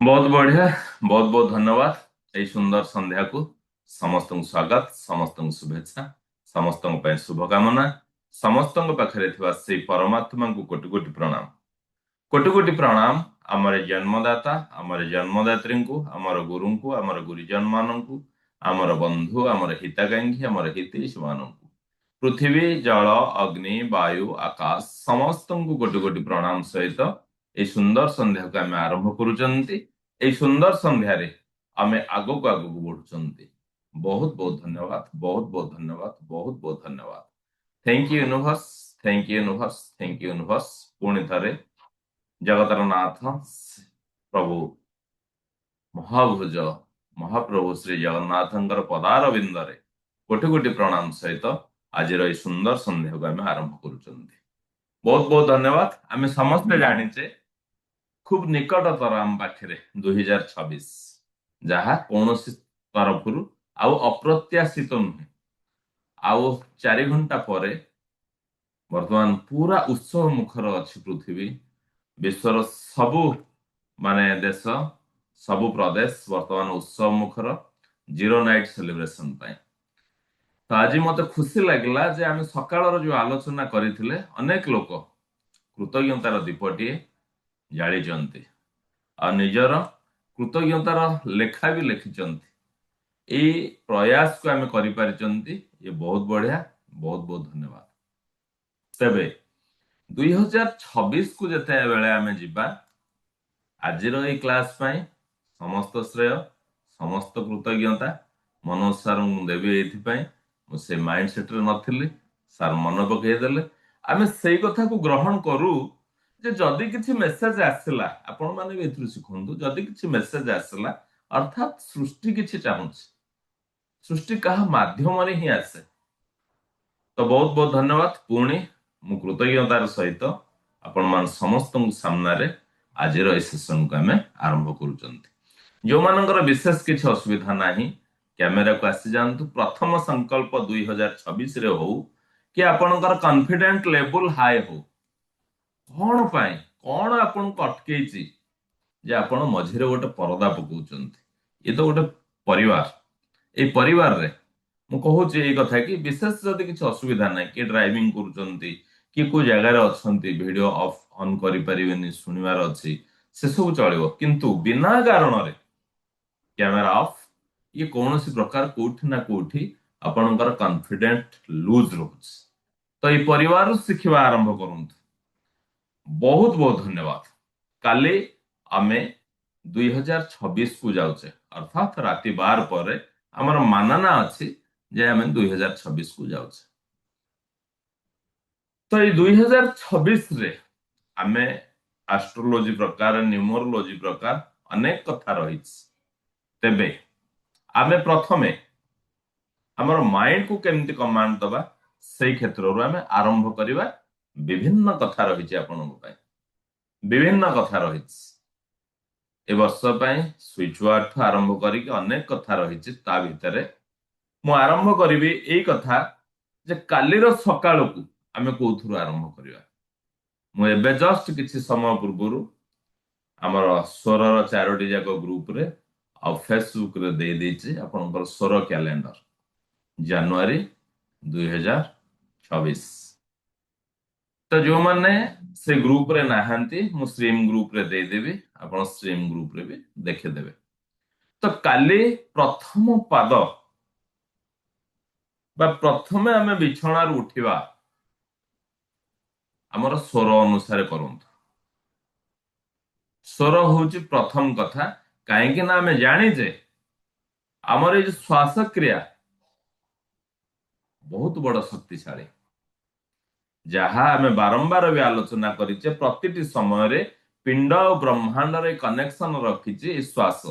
बहुत बढ़िया। बहुत बहुत धन्यवाद। सुंदर संध्या को समस्त स्वागत, समस्त शुभेच्छा, समस्त शुभकामना, समस्त पाखरे थिबा से परमात्मा को कोटि कोटि प्रणाम। कोटि कोटि प्रणाम आमर जन्मदाता, आमर जन्मदात्री को, आमर गुरु को, आमर गुरुजन मान को, आमर बंधु, आमर हिताकांक्षी, आमर हितैषी मान को, पृथ्वी जल अग्नि वायु आकाश समस्त को कोटि कोटि प्रणाम सहित ए सुंदर संध्या को आम आरंभ करुचंती। ए सुंदर संध्यारे आमे आगो को आगो को बढ़ुचंती। बहुत बहुत धन्यवाद, बहुत बहुत धन्यवाद, बहुत बहुत धन्यवाद। Thank you universe, thank you universe, thank you universe. पुणी थरे जगतर नाथ प्रभु महाभुज महाप्रभु श्री जगन्नाथंकर पदार बिंदरे कोटि कोटि प्रणाम सहित आज सुंदर संध्या को आम आरंभ करुचंती। बहुत बहुत धन्यवाद। आम समस्ते जानिचे खूब निकटतर आम पाखे 2026 जहा कौन तरफ आउ अप्रत्याशित नुहे। आउ 4 घंटा पर वर्तमान पूरा उत्सव मुखर अच्छी पृथ्वी। विश्वर सबु माने देश सबु प्रदेश वर्तमान उत्सव मुखर जीरो नाइट सेलिब्रेशन पाए। तो आज मत खुशी लगला जे आम सकाळर जो आलोचना करथिले अनेक लोक कृतज्ञतार दीपटीए जाळिचंती आ निजर कृतज्ञतार लेखा भी लिखिचंती। ए प्रयास को आम करि पारिचंती। ये बहुत बढ़िया, बहुत बहुत धन्यवाद। तेबे 2026 को जते बेले आमे जिबा आजिर ए क्लास पाई समस्त श्रेय समस्त कृतज्ञता मनोज सार देवी एथिपाई से माइंड सेट रे नथिली। सार मन पकई देले आमे सेई कथा को ग्रहण करू जे जदि किछि मेसेज आसला आपण माने भी एथु सिखंदु। जदि किछि मेसेज आसला अर्थात सृष्टि किछि चाहुछि, सृष्टि कहा माध्यम रे ही आसे। तो बहुत बहुत धन्यवाद। पुणी मु कृतज्ञतार सहित आपण मान समस्त सामने आज सेसन को आम आरंभ करुचंती। जो मानकर विशेष किसी असुविधा नहीं कैमेरा को आसी जातु। प्रथम संकल्प 2026 रे हो कि आपणकर कॉन्फिडेंट लेवल हाई हो। कौन पाए कौन आपन को अटकैची जे आपण मझिरे गोटे परदा पकाउचंती। ये तो गोटे परिवार। ए परिवार रे मु कहूची ये कथा कि विशेष जदि किसी असुविधा ना कि ड्राइविंग करुचंती कि को जगार अच्छी वीडियो ऑफ ऑन करि परिबेनी सुनिवार अच्छी से सब चलिबो, किंतु बिना कारण रे कैमेरा ऑफ ये कौन सी प्रकार कोठी ना कोठी आपणकर कॉन्फिडेंट लूज रोच। तो ये परिवार शिखिबा आरंभ करंतु। बहुत बहुत धन्यवाद। काली आमे 2026 को जाउचे अर्थात राति 12 पर हमर मानना अछि जे आमे 2026 को जाउचे। तो ये 2026 रे आमे एस्ट्रोलॉजी प्रकार न्यूमरोलॉजी प्रकार अनेक कथा रही। तेबे आमे प्रथमे हमर माइंड को केमती कमांड दबा से क्षेत्र रो आमे आरंभ करिबा। विभिन्न कथा रही आपन पाए, विभिन्न कथा रही। ए वर्ष पाए स्विच वर्ड आरंभ करी अनेक कथा रही। ता भितरे मु आरंभ करी एई कथा जे कालीर सकाळ को आमे कोथुर आरंभ करिबा। मु एबे जस्ट किछि समय पूर्व आमर स्वर 4टी जाक ग्रुप रे आ फेसबुक रे दे देछि आपनकर स्वर कैलेंडर जनवरी 2026। तो जो माने से ग्रुप रे नाहंती मु स्ट्रीम ग्रुप रे दे देबी, आपन स्ट्रीम ग्रुप रे भी देखे देबे। तो काली प्रथम पाद बा प्रथमे आमे बिछणार उठिबा हमर स्वर अनुसार करंतु। स्वर होची प्रथम कथा काहे कि ना आमे जानि जे हमर ए श्वास क्रिया बहुत बड़ शक्तिशाली। जहा आमे बारंबार भी आलोचना करिचे प्रतिटी समय रे पिंड और ब्रह्मांड रे कनेक्शन रखिचे श्वास।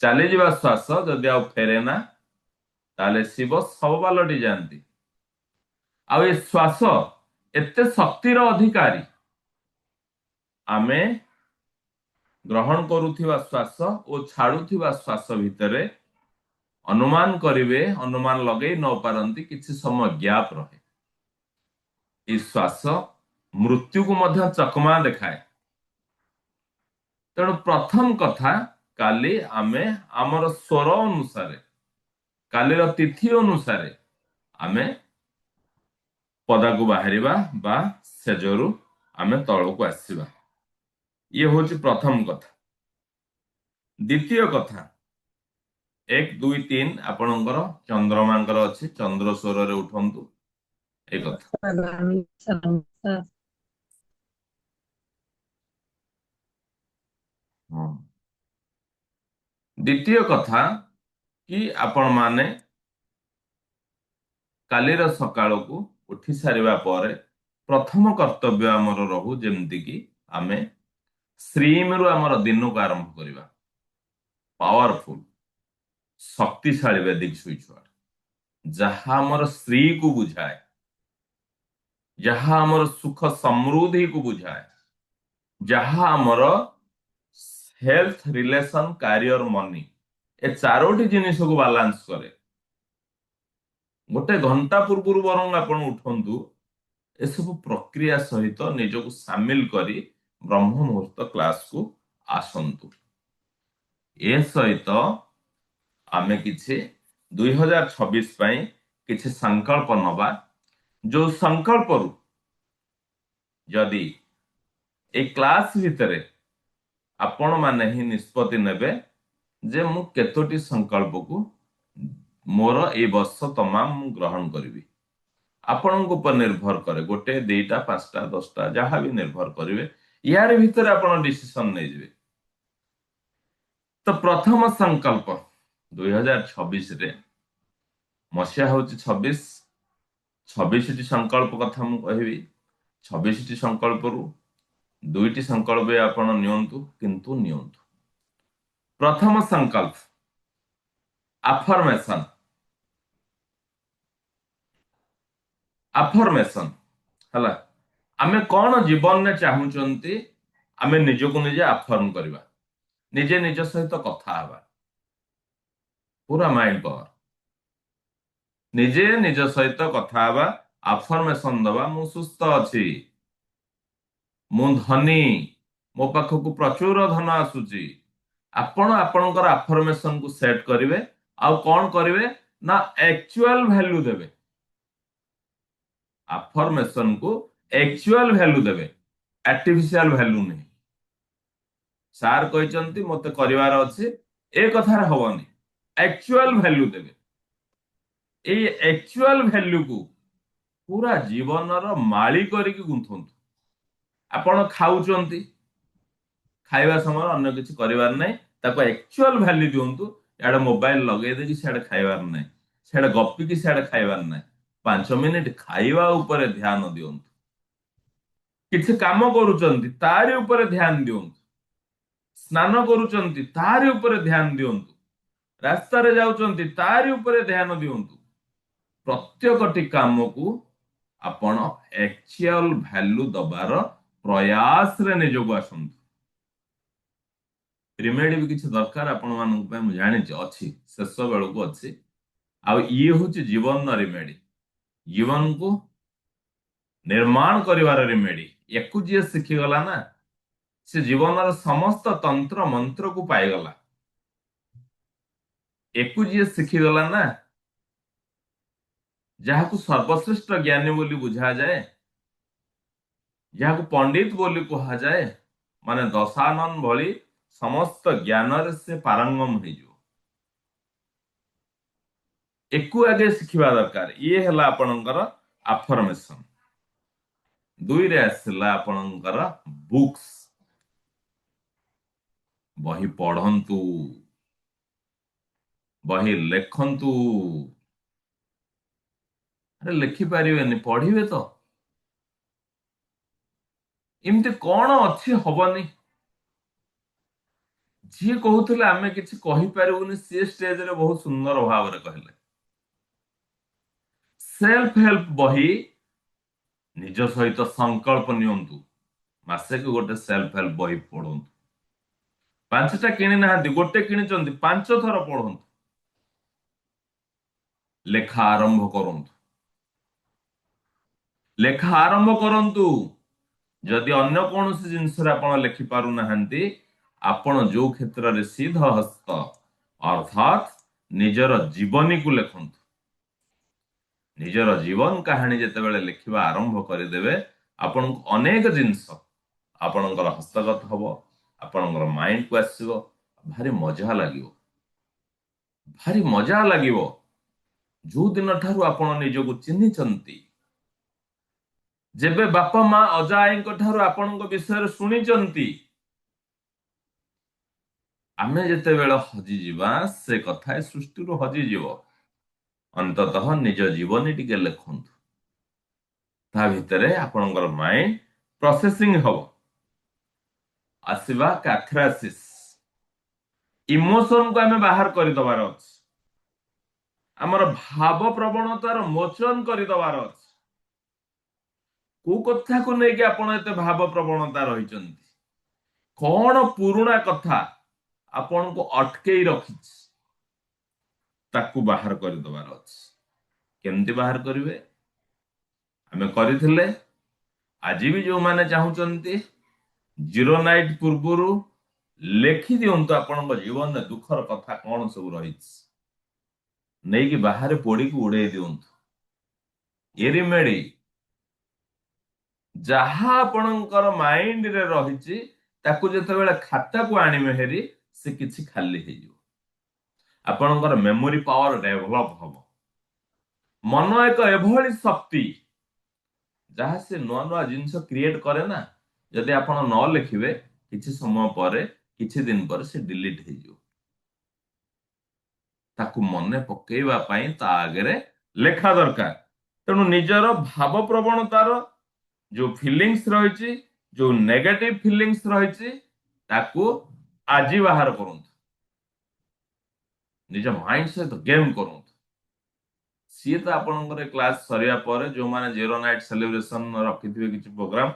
चली जिबा श्वास जदि आ फेरे ना ताले शिव सब बालटी जानती। आ ए श्वास एते शक्तिर अधिकारी आमे ग्रहण करुथिबा श्वास और छाड़ुथिबा श्वास भितरे अनुमान करिवे, अनुमान लगे न पारंती किछि समय गैप रहे। श्वास मृत्यु को मध्य चकमा देखाए। तेणु प्रथम कथा କାଲି ଆମେ ଆମର ସ୍ୱର ଅନୁସାରେ କାଲିର ତିଥି ଅନୁସାରେ ଆମେ ପଦାକୁ ବାହାରିବା ବା ସେଜରୁ ଆମେ ତଳକୁ ଆସିବା। ଇଏ ହଉଛି ପ୍ରଥମ କଥା। ଦ୍ୱିତୀୟ କଥା, 1 2 3 ଆପଣଙ୍କର ଚନ୍ଦ୍ରମାଙ୍କର ଅଛି, ଚନ୍ଦ୍ର ସ୍ୱରରେ ଉଠନ୍ତୁ। ଏ କଥା ହଁ। ଦ୍ୱିତୀୟ କଥା କି ଆପଣ ମାନେ କାଲିର ସକାଳକୁ ଉଠି ସାରିବା ପରେ ପ୍ରଥମ କର୍ତ୍ତବ୍ୟ ଆମର ରହୁ ଯେମିତିକି ଆମେ ଶ୍ରୀମରୁ ଆମର ଦିନକୁ ଆରମ୍ଭ କରିବା। ପାୱାରଫୁଲ ଶକ୍ତିଶାଳୀ ବେଦିକ ସୁଇଚ ୱାର୍ଡ, ଯାହା ଆମର ସ୍ତ୍ରୀକୁ ବୁଝାଏ, ଯାହା ଆମର ସୁଖ ସମୃଦ୍ଧିକୁ ବୁଝାଏ, ଯାହା ଆମର ହେଲ୍ଥ ରିଲେସନ କ୍ୟାରିୟର ମନି ଏ ଚାରୋଟି ଜିନିଷକୁ ବାଲାନ୍ସ କରେ। ଗୋଟେ ଘଣ୍ଟା ପୂର୍ବରୁ ବରଂ ଆପଣ ଉଠନ୍ତୁ, ଏସବୁ ପ୍ରକ୍ରିୟା ସହିତ ନିଜକୁ ସାମିଲ କରି ବ୍ରହ୍ମ ମୁହୂର୍ତ୍ତ କ୍ଲାସକୁ ଆସନ୍ତୁ। ଏ ସହିତ ଆମେ କିଛି 2026 ପାଇଁ କିଛି ସଂକଳ୍ପ ନବା, ଯୋଉ ସଂକଳ୍ପରୁ ଯଦି এই କ୍ଲାସ ଭିତରେ ଆପଣ ମାନେ ହିଁ ନିଷ୍ପତ୍ତି ନେବେ ଯେ ମୁଁ କେତୋଟି ସଂକଳ୍ପକୁ ମୋର ଏଇ ବର୍ଷ ତମାମ ମୁଁ ଗ୍ରହଣ କରିବି। ଆପଣଙ୍କ ଉପରେ ନିର୍ଭର କରେ, ଗୋଟେ ଦିଟା ପାଞ୍ଚଟା 10ଟା ଯାହା ବି ନିର୍ଭର କରିବେ, ୟାରି ଭିତରେ ଆପଣ ଡିସିସନ ନେଇଯିବେ। ତ ପ୍ରଥମ ସଂକଳ୍ପ 2026ରେ ମସିହା ହଉଛି 26ଟି ସଂକଳ୍ପ କଥା ମୁଁ କହିବି। 26ଟି ସଂକଳ୍ପରୁ 2ଟି ସଂକଳ୍ପ ଆପଣ ନିଅନ୍ତୁ, କିନ୍ତୁ ନିଅନ୍ତୁ। ପ୍ରଥମ ସଂକଳ୍ପ ଆଫର୍ମେସନ। ଆଫର୍ମେସନ ହେଲା, ଆମେ କଣ ଜୀବନରେ ଚାହୁଁଛନ୍ତି, ଆମେ ନିଜକୁ ନିଜେ ଆଫର୍ମ କରିବା, ନିଜେ ନିଜ ସହିତ କଥା ହେବା, ପୁରା ମାଇଣ୍ଡ ପାୱାର। ନିଜେ ନିଜ ସହିତ କଥା ହେବା, ଆଫର୍ମେସନ ଦବା, ମୁଁ ସୁସ୍ଥ ଅଛି, ମୁଁ ଧନୀ, ମୋ ପାଖକୁ ପ୍ରଚୁର ଧନ ଆସୁଛି। ଆପଣ ଆପଣଙ୍କର ଆଫର୍ମେସନକୁ ସେଟ୍ କରିବେ। ଆଉ କଣ କରିବେ ନା ଆକ୍ଚୁଆଲ ଭ୍ୟାଲ୍ୟୁ ଦେବେ। ଆଫର୍ମେସନକୁ ଆକ୍ଚୁଆଲ ଭ୍ୟାଲ୍ୟୁ ଦେବେ, ଆର୍ଟିଫିସିଆଲ ଭ୍ୟାଲ୍ୟୁ ନାହିଁ। ସାର୍ କହିଛନ୍ତି ମତେ କରିବାର ଅଛି, ଏ କଥାରେ ହବନି। ଆକ୍ଚୁଆଲ ଭ୍ୟାଲ୍ୟୁ ଦେବେ। ଏଇ ଆକ୍ଚୁଆଲ ଭ୍ୟାଲ୍ୟୁକୁ ପୁରା ଜୀବନର ମାଳି କରିକି ଗୁନ୍ଥନ୍ତୁ। ଆପଣ ଖାଉଛନ୍ତି, ଖାଇବା ସମୟରେ ଅନ୍ୟ କିଛି କରିବାର ନାହିଁ, ତାକୁ ଆକ୍ଚୁଆଲ ଭ୍ୟାଲ୍ୟୁ ଦିଅନ୍ତୁ। ଇଆଡେ ମୋବାଇଲ ଲଗେଇ ଦେଇକି ସିଆଡେ ଖାଇବାର ନାହିଁ, ସିଆଡେ ଗପିକି ସିଆଡେ ଖାଇବାର ନାହିଁ। 5 ମିନିଟ ଖାଇବା ଉପରେ ଧ୍ୟାନ ଦିଅନ୍ତୁ। କିଛି କାମ କରୁଛନ୍ତି ତାରି ଉପରେ ଧ୍ୟାନ ଦିଅନ୍ତୁ। ସ୍ନାନ କରୁଛନ୍ତି ତାରି ଉପରେ ଧ୍ୟାନ ଦିଅନ୍ତୁ। ରାସ୍ତାରେ ଯାଉଛନ୍ତି ତାରି ଉପରେ ଧ୍ୟାନ ଦିଅନ୍ତୁ। ପ୍ରତ୍ୟେକଟି କାମକୁ ଆପଣ ଆକ୍ଚୁଆଲ ଭ୍ୟାଲ୍ୟୁ ଦବାର ପ୍ରୟାସରେ ନିଜକୁ ଆସନ୍ତୁ। ରିମେଡି ବି କିଛି ଦରକାର ଆପଣ ମାନଙ୍କ ପାଇଁ, ମୁଁ ଜାଣିଛି ଅଛି, ଶେଷ ବେଳକୁ ଅଛି। ଆଉ ଇଏ ହଉଛି ଜୀବନର ରିମେଡି, ଜୀବନକୁ ନିର୍ମାଣ କରିବାର ରିମେଡି। ୟାକୁ ଯିଏ ଶିଖିଗଲା ନା, ସେ ଜୀବନର ସମସ୍ତ ତନ୍ତ୍ର ମନ୍ତ୍ରକୁ ପାଇଗଲା। ୟାକୁ ଯିଏ ଶିଖିଗଲା ନା, ଯାହାକୁ ସର୍ବଶ୍ରେଷ୍ଠ ଜ୍ଞାନୀ ବୋଲି ବୁଝାଯାଏ, ଯାହାକୁ ପଣ୍ଡିତ ବୋଲି କୁହାଯାଏ, ମାନେ ଦଶାନନ ଭଳି ସମସ୍ତ ଜ୍ଞାନରେ ସେ ପାରଙ୍ଗମ ହେଇଯିବ। ୟାକୁ ଆଗେ ଶିଖିବା ଦରକାର। ଇଏ ହେଲା ଆପଣଙ୍କର ଆଫର୍ମେସନ। 2ରେ ଆସିଲା ଆପଣଙ୍କର ବୁକ୍ସ। ବହି ପଢନ୍ତୁ, ବହି ଲେଖନ୍ତୁ। ଆରେ ଲେଖିପାରିବେନି, ପଢିବେ ତ। ଏମିତି କଣ ଅଛି ହବନି? ଯିଏ କହୁଥିଲେ ଆମେ କିଛି କହିପାରିବୁନି, ସିଏ ଷ୍ଟେଜରେ ବହୁତ ସୁନ୍ଦର ଭାବରେ କହିଲେ। ସେଲ୍ଫ ହେଲ୍ପ ବହି ନିଜ ସହିତ ସଂକଳ୍ପ ନିଅନ୍ତୁ, ମାସେକୁ ଗୋଟେ ସେଲ୍ଫ ହେଲ୍ପ ବହି ପଢନ୍ତୁ। 5ଟା କିଣି ନାହାନ୍ତି, ଗୋଟେ କିଣିଛନ୍ତି, 5 ଥର ପଢନ୍ତୁ। ଲେଖା ଆରମ୍ଭ କରନ୍ତୁ, ଲେଖା ଆରମ୍ଭ କରନ୍ତୁ। ଯଦି ଅନ୍ୟ କୌଣସି ଜିନିଷରେ ଆପଣ ଲେଖି ପାରୁନାହାନ୍ତି, आपण जो क्षेत्र रे सिद्धहस्त अर्थात निजर जीवनी को लेखंतु निजर जीवन कहानी जेतेबेले लिखिबा आरंभ करदेवे आपण अनेक जिंस आपणकर हस्तगत हब आपणकर माइंड को आसीबो भारी मजा लागिवो जो दिन ठारू आपण निजको चिन्हिचंती जेबे बापा माँ अजा आईक ठारू आपणक विषय शुणिचंती आमे जेतेबेले हजिजिबा से कथा सृष्टि रु हजिजिवो अंततः निज जीवनी टिके लेखंतु ता भितरे आपणकर माइंड प्रोसेसिंग हबो आसीबा कैथारसिस इमोशन को आमे बाहर करि दबार अछि हमर भाव प्रवणतार मोचन करि दबार अछि को कथा को नै कि आपण एते भाव प्रवणता रहिचंती कोन पुरुणा कथा आपण को अटकेई रखिछ ताकू बाहर कर दबार अछि केमती बाहर करिवे आमे करिथिले आज भी जो माने चाहूचंती जीरो नाइट पूर्वरु लेखि दियंतु आपण जीवन में दुखर कथा कौन सब रही नहीं कि बाहर पोड़ी को उड़े दियंतु ये रिमेडी जहा आपणकर माइंड रे रहिछि ताकू जेतेबेले खाता को आनिमे हेरी से किछि खाली हे जो आपणकर मेमोरी पावर डेवलप हबो मन एक एभली शक्ति जहाँ से नुआ नुआ जिनस क्रिएट करे ना जदि आपण न लिखिबे किछि समय परे किछि दिन पर से डिलीट हे जो ताकू मने पकेइबा पई ता आगरे लेखा दरकार तेणु निजर भाव प्रवणतार जो फीलिंग्स रही जो नेगेटिव फीलिंग्स रही ताकू आज बाहर करूँ निज माइंड सहित गेम करूँ सी तो आपंकर क्लास सरिया पर जो माने जीरो नाइट सेलिब्रेशन रखिथिबे किछि प्रोग्राम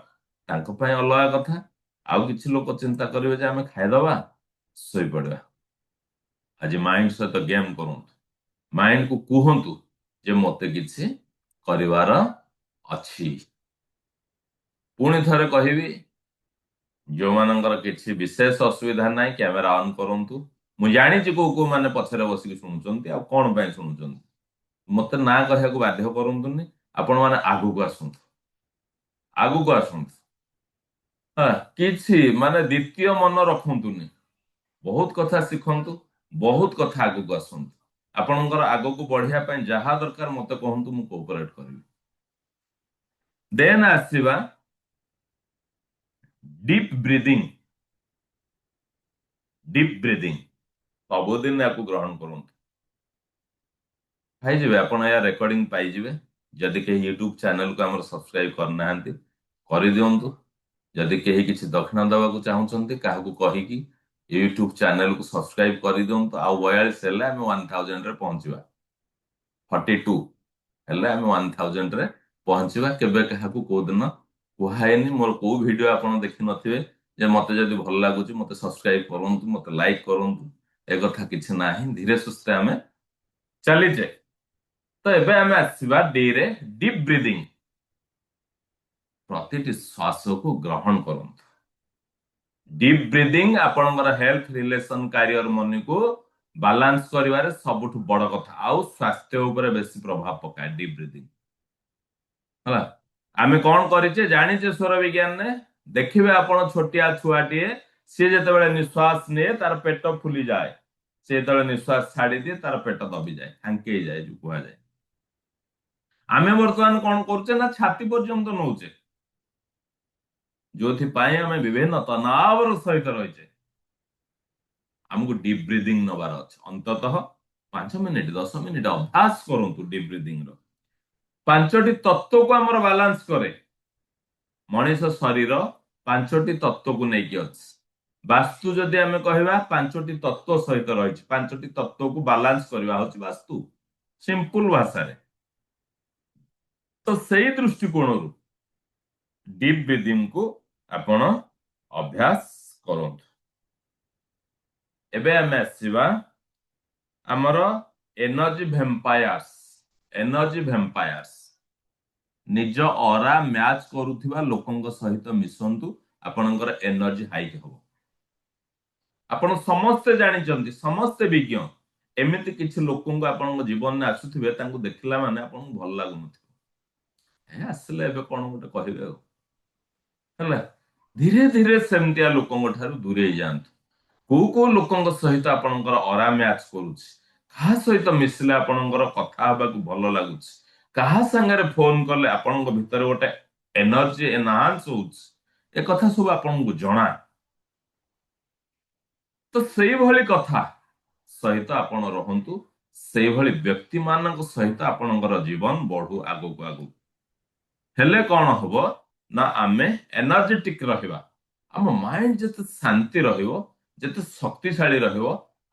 तांको पय अलग कथा आउ किछि लोक चिंता करिवे जे आमे खाइदबा सोई पड़वा आज माइंड सहित गेम करूँ माइंड को कहतु जे मते किछि करिवार अछि पुणी थरे कहिबी जो मानकर किछि विशेष असुविधा नाही कैमरा ऑन करंतु मु जानि को को माने पछरे बसिक सुनुचंती आ कोन पय सुनुचंती मते ना कहया को बाध्य करंतुनी आपण माने आगु को आसंतु हां किछि माने द्वितीय मन रखंतुनी बहुत कथा सिखंतु बहुत कथा आगु को आसंतु आपणकर आगु को बढ़िया पय जहा दरकार मते कहंतु मु कोऑपरेट करबी देन आसीबा डीप ब्रीदिंग सबुदिन या ग्रहण करूँ पाइबे आप रेकर्डिंग पाइबे जदि कहीं यूट्यूब चैनल को आम सब्सक्राइब करना कर दिंतु जदि कहीं किसी दक्षिणा देवाक चाहूँगी क्या कहीकि यूट्यूब चैनल को सब्सक्राइब कर दिंतु आ 42 हेल्ले आम 1000 रे पहुँचवा 42 हेल्ले आम 1000 रे पहुँचवा केबे क्या को दिन कहुनी मोर को वीडियो आप देखि नथिबे जे मते जदि भल लागुची मते सब्सक्राइब करंतु मते लाइक करंतु ए कथा किछि नाही धीरे सुस्ते आमे चलीजे तो एबे आमे आसीबा डी रे डीप ब्रीदिंग प्रतिटी श्वास को ग्रहण करंतु डीप ब्रीदिंग आपनकर हेल्थ रिलेशन करियर मनी को बैलेंस करिवारे सबुठ बड़ कथा आउ स्वास्थ्य ऊपर बेसी प्रभाव पकाए डीप ब्रीदिंग हला आमे कोन करिचे जानिचे स्वर विज्ञान ने देखिबे आपण छोटिया छुआटीए से जेतेबेले निश्वास ने तार पेट फुली जाए से जेतेबेले निश्वास छाड़ी दिए तार पेट दबी जाए खांके जाए जो कुआ जाए आमे वर्तमान कोन करचे ना छाती पर्यंत नौचे जोथि पाए आमे विभिन्न तनावर सहित रहिचे हमको डीप ब्रीदिंग नबार अछि अंततः 5 मिनिट 10 मिनिट अभ्यास करंतु डीप ब्रीदिंग रो पांचटी तत्व को हमर बैलेंस करे मनीष शरीर पांचटी तत्व को नेकी अछि वास्तु जदि आमे कहबा पांचटी तत्व सहित रहिछि पांचटी तत्व को बैलेंस करबा होछि वास्तु सिंपल भाषा रे तो सही दृष्टिकोण डीप ब्रीदिंग को आपण अभ्यास करंतु एबे आमे आसीबा हमर एनर्जी वैम्पायर्स निज ऑरा मैच करूथिबा लोकंक सहित मिसंतु आपनकर एनर्जी हाई हबो ଆପଣ ସମସ୍ତେ ଜାଣିଛନ୍ତି, ସମସ୍ତେ ବିଜ୍ଞ। ଏମିତି କିଛି ଲୋକଙ୍କୁ ଆପଣଙ୍କ ଜୀବନରେ ଆସୁଥିବେ, ତାଙ୍କୁ ଦେଖିଲା ମାନେ ଆପଣଙ୍କୁ ଭଲ ଲାଗୁନଥିବ। ଆସିଲେ ଏବେ କଣ ଗୋଟେ କହିବେ ଆଉ, ହେଲା। ଧୀରେ ଧୀରେ ସେମିତିଆ ଲୋକଙ୍କ ଠାରୁ ଦୂରେଇ ଯାଆନ୍ତୁ। କୋଉ କୋଉ ଲୋକଙ୍କ ସହିତ ଆପଣଙ୍କର ଅରା ମ୍ୟାଚ୍ କରୁଛି, କାହା ସହିତ ମିଶିଲେ ଆପଣଙ୍କର କଥା ହବାକୁ ଭଲ ଲାଗୁଛି, କାହା ସାଙ୍ଗରେ ଫୋନ କଲେ ଆପଣଙ୍କ ଭିତରେ ଗୋଟେ ଏନର୍ଜି ଏନହାନ୍ସ ହଉଛି, ଏ କଥା ସବୁ ଆପଣଙ୍କୁ ଜଣା। ତ ସେଇଭଳି କଥା ସହିତ ଆପଣ ରହନ୍ତୁ। ସେଇଭଳି ବ୍ୟକ୍ତି ମାନଙ୍କ ସହିତ ଆପଣଙ୍କର ଜୀବନ ବଢୁ ଆଗକୁ ଆଗକୁ। ହେଲେ କଣ ହବ ନା, ଆମେ ଏନର୍ଜେଟିକ ରହିବା। ଆମ ମାଇଣ୍ଡ ଯେତେ ଶାନ୍ତି ରହିବ, ଯେତେ ଶକ୍ତିଶାଳୀ ରହିବ,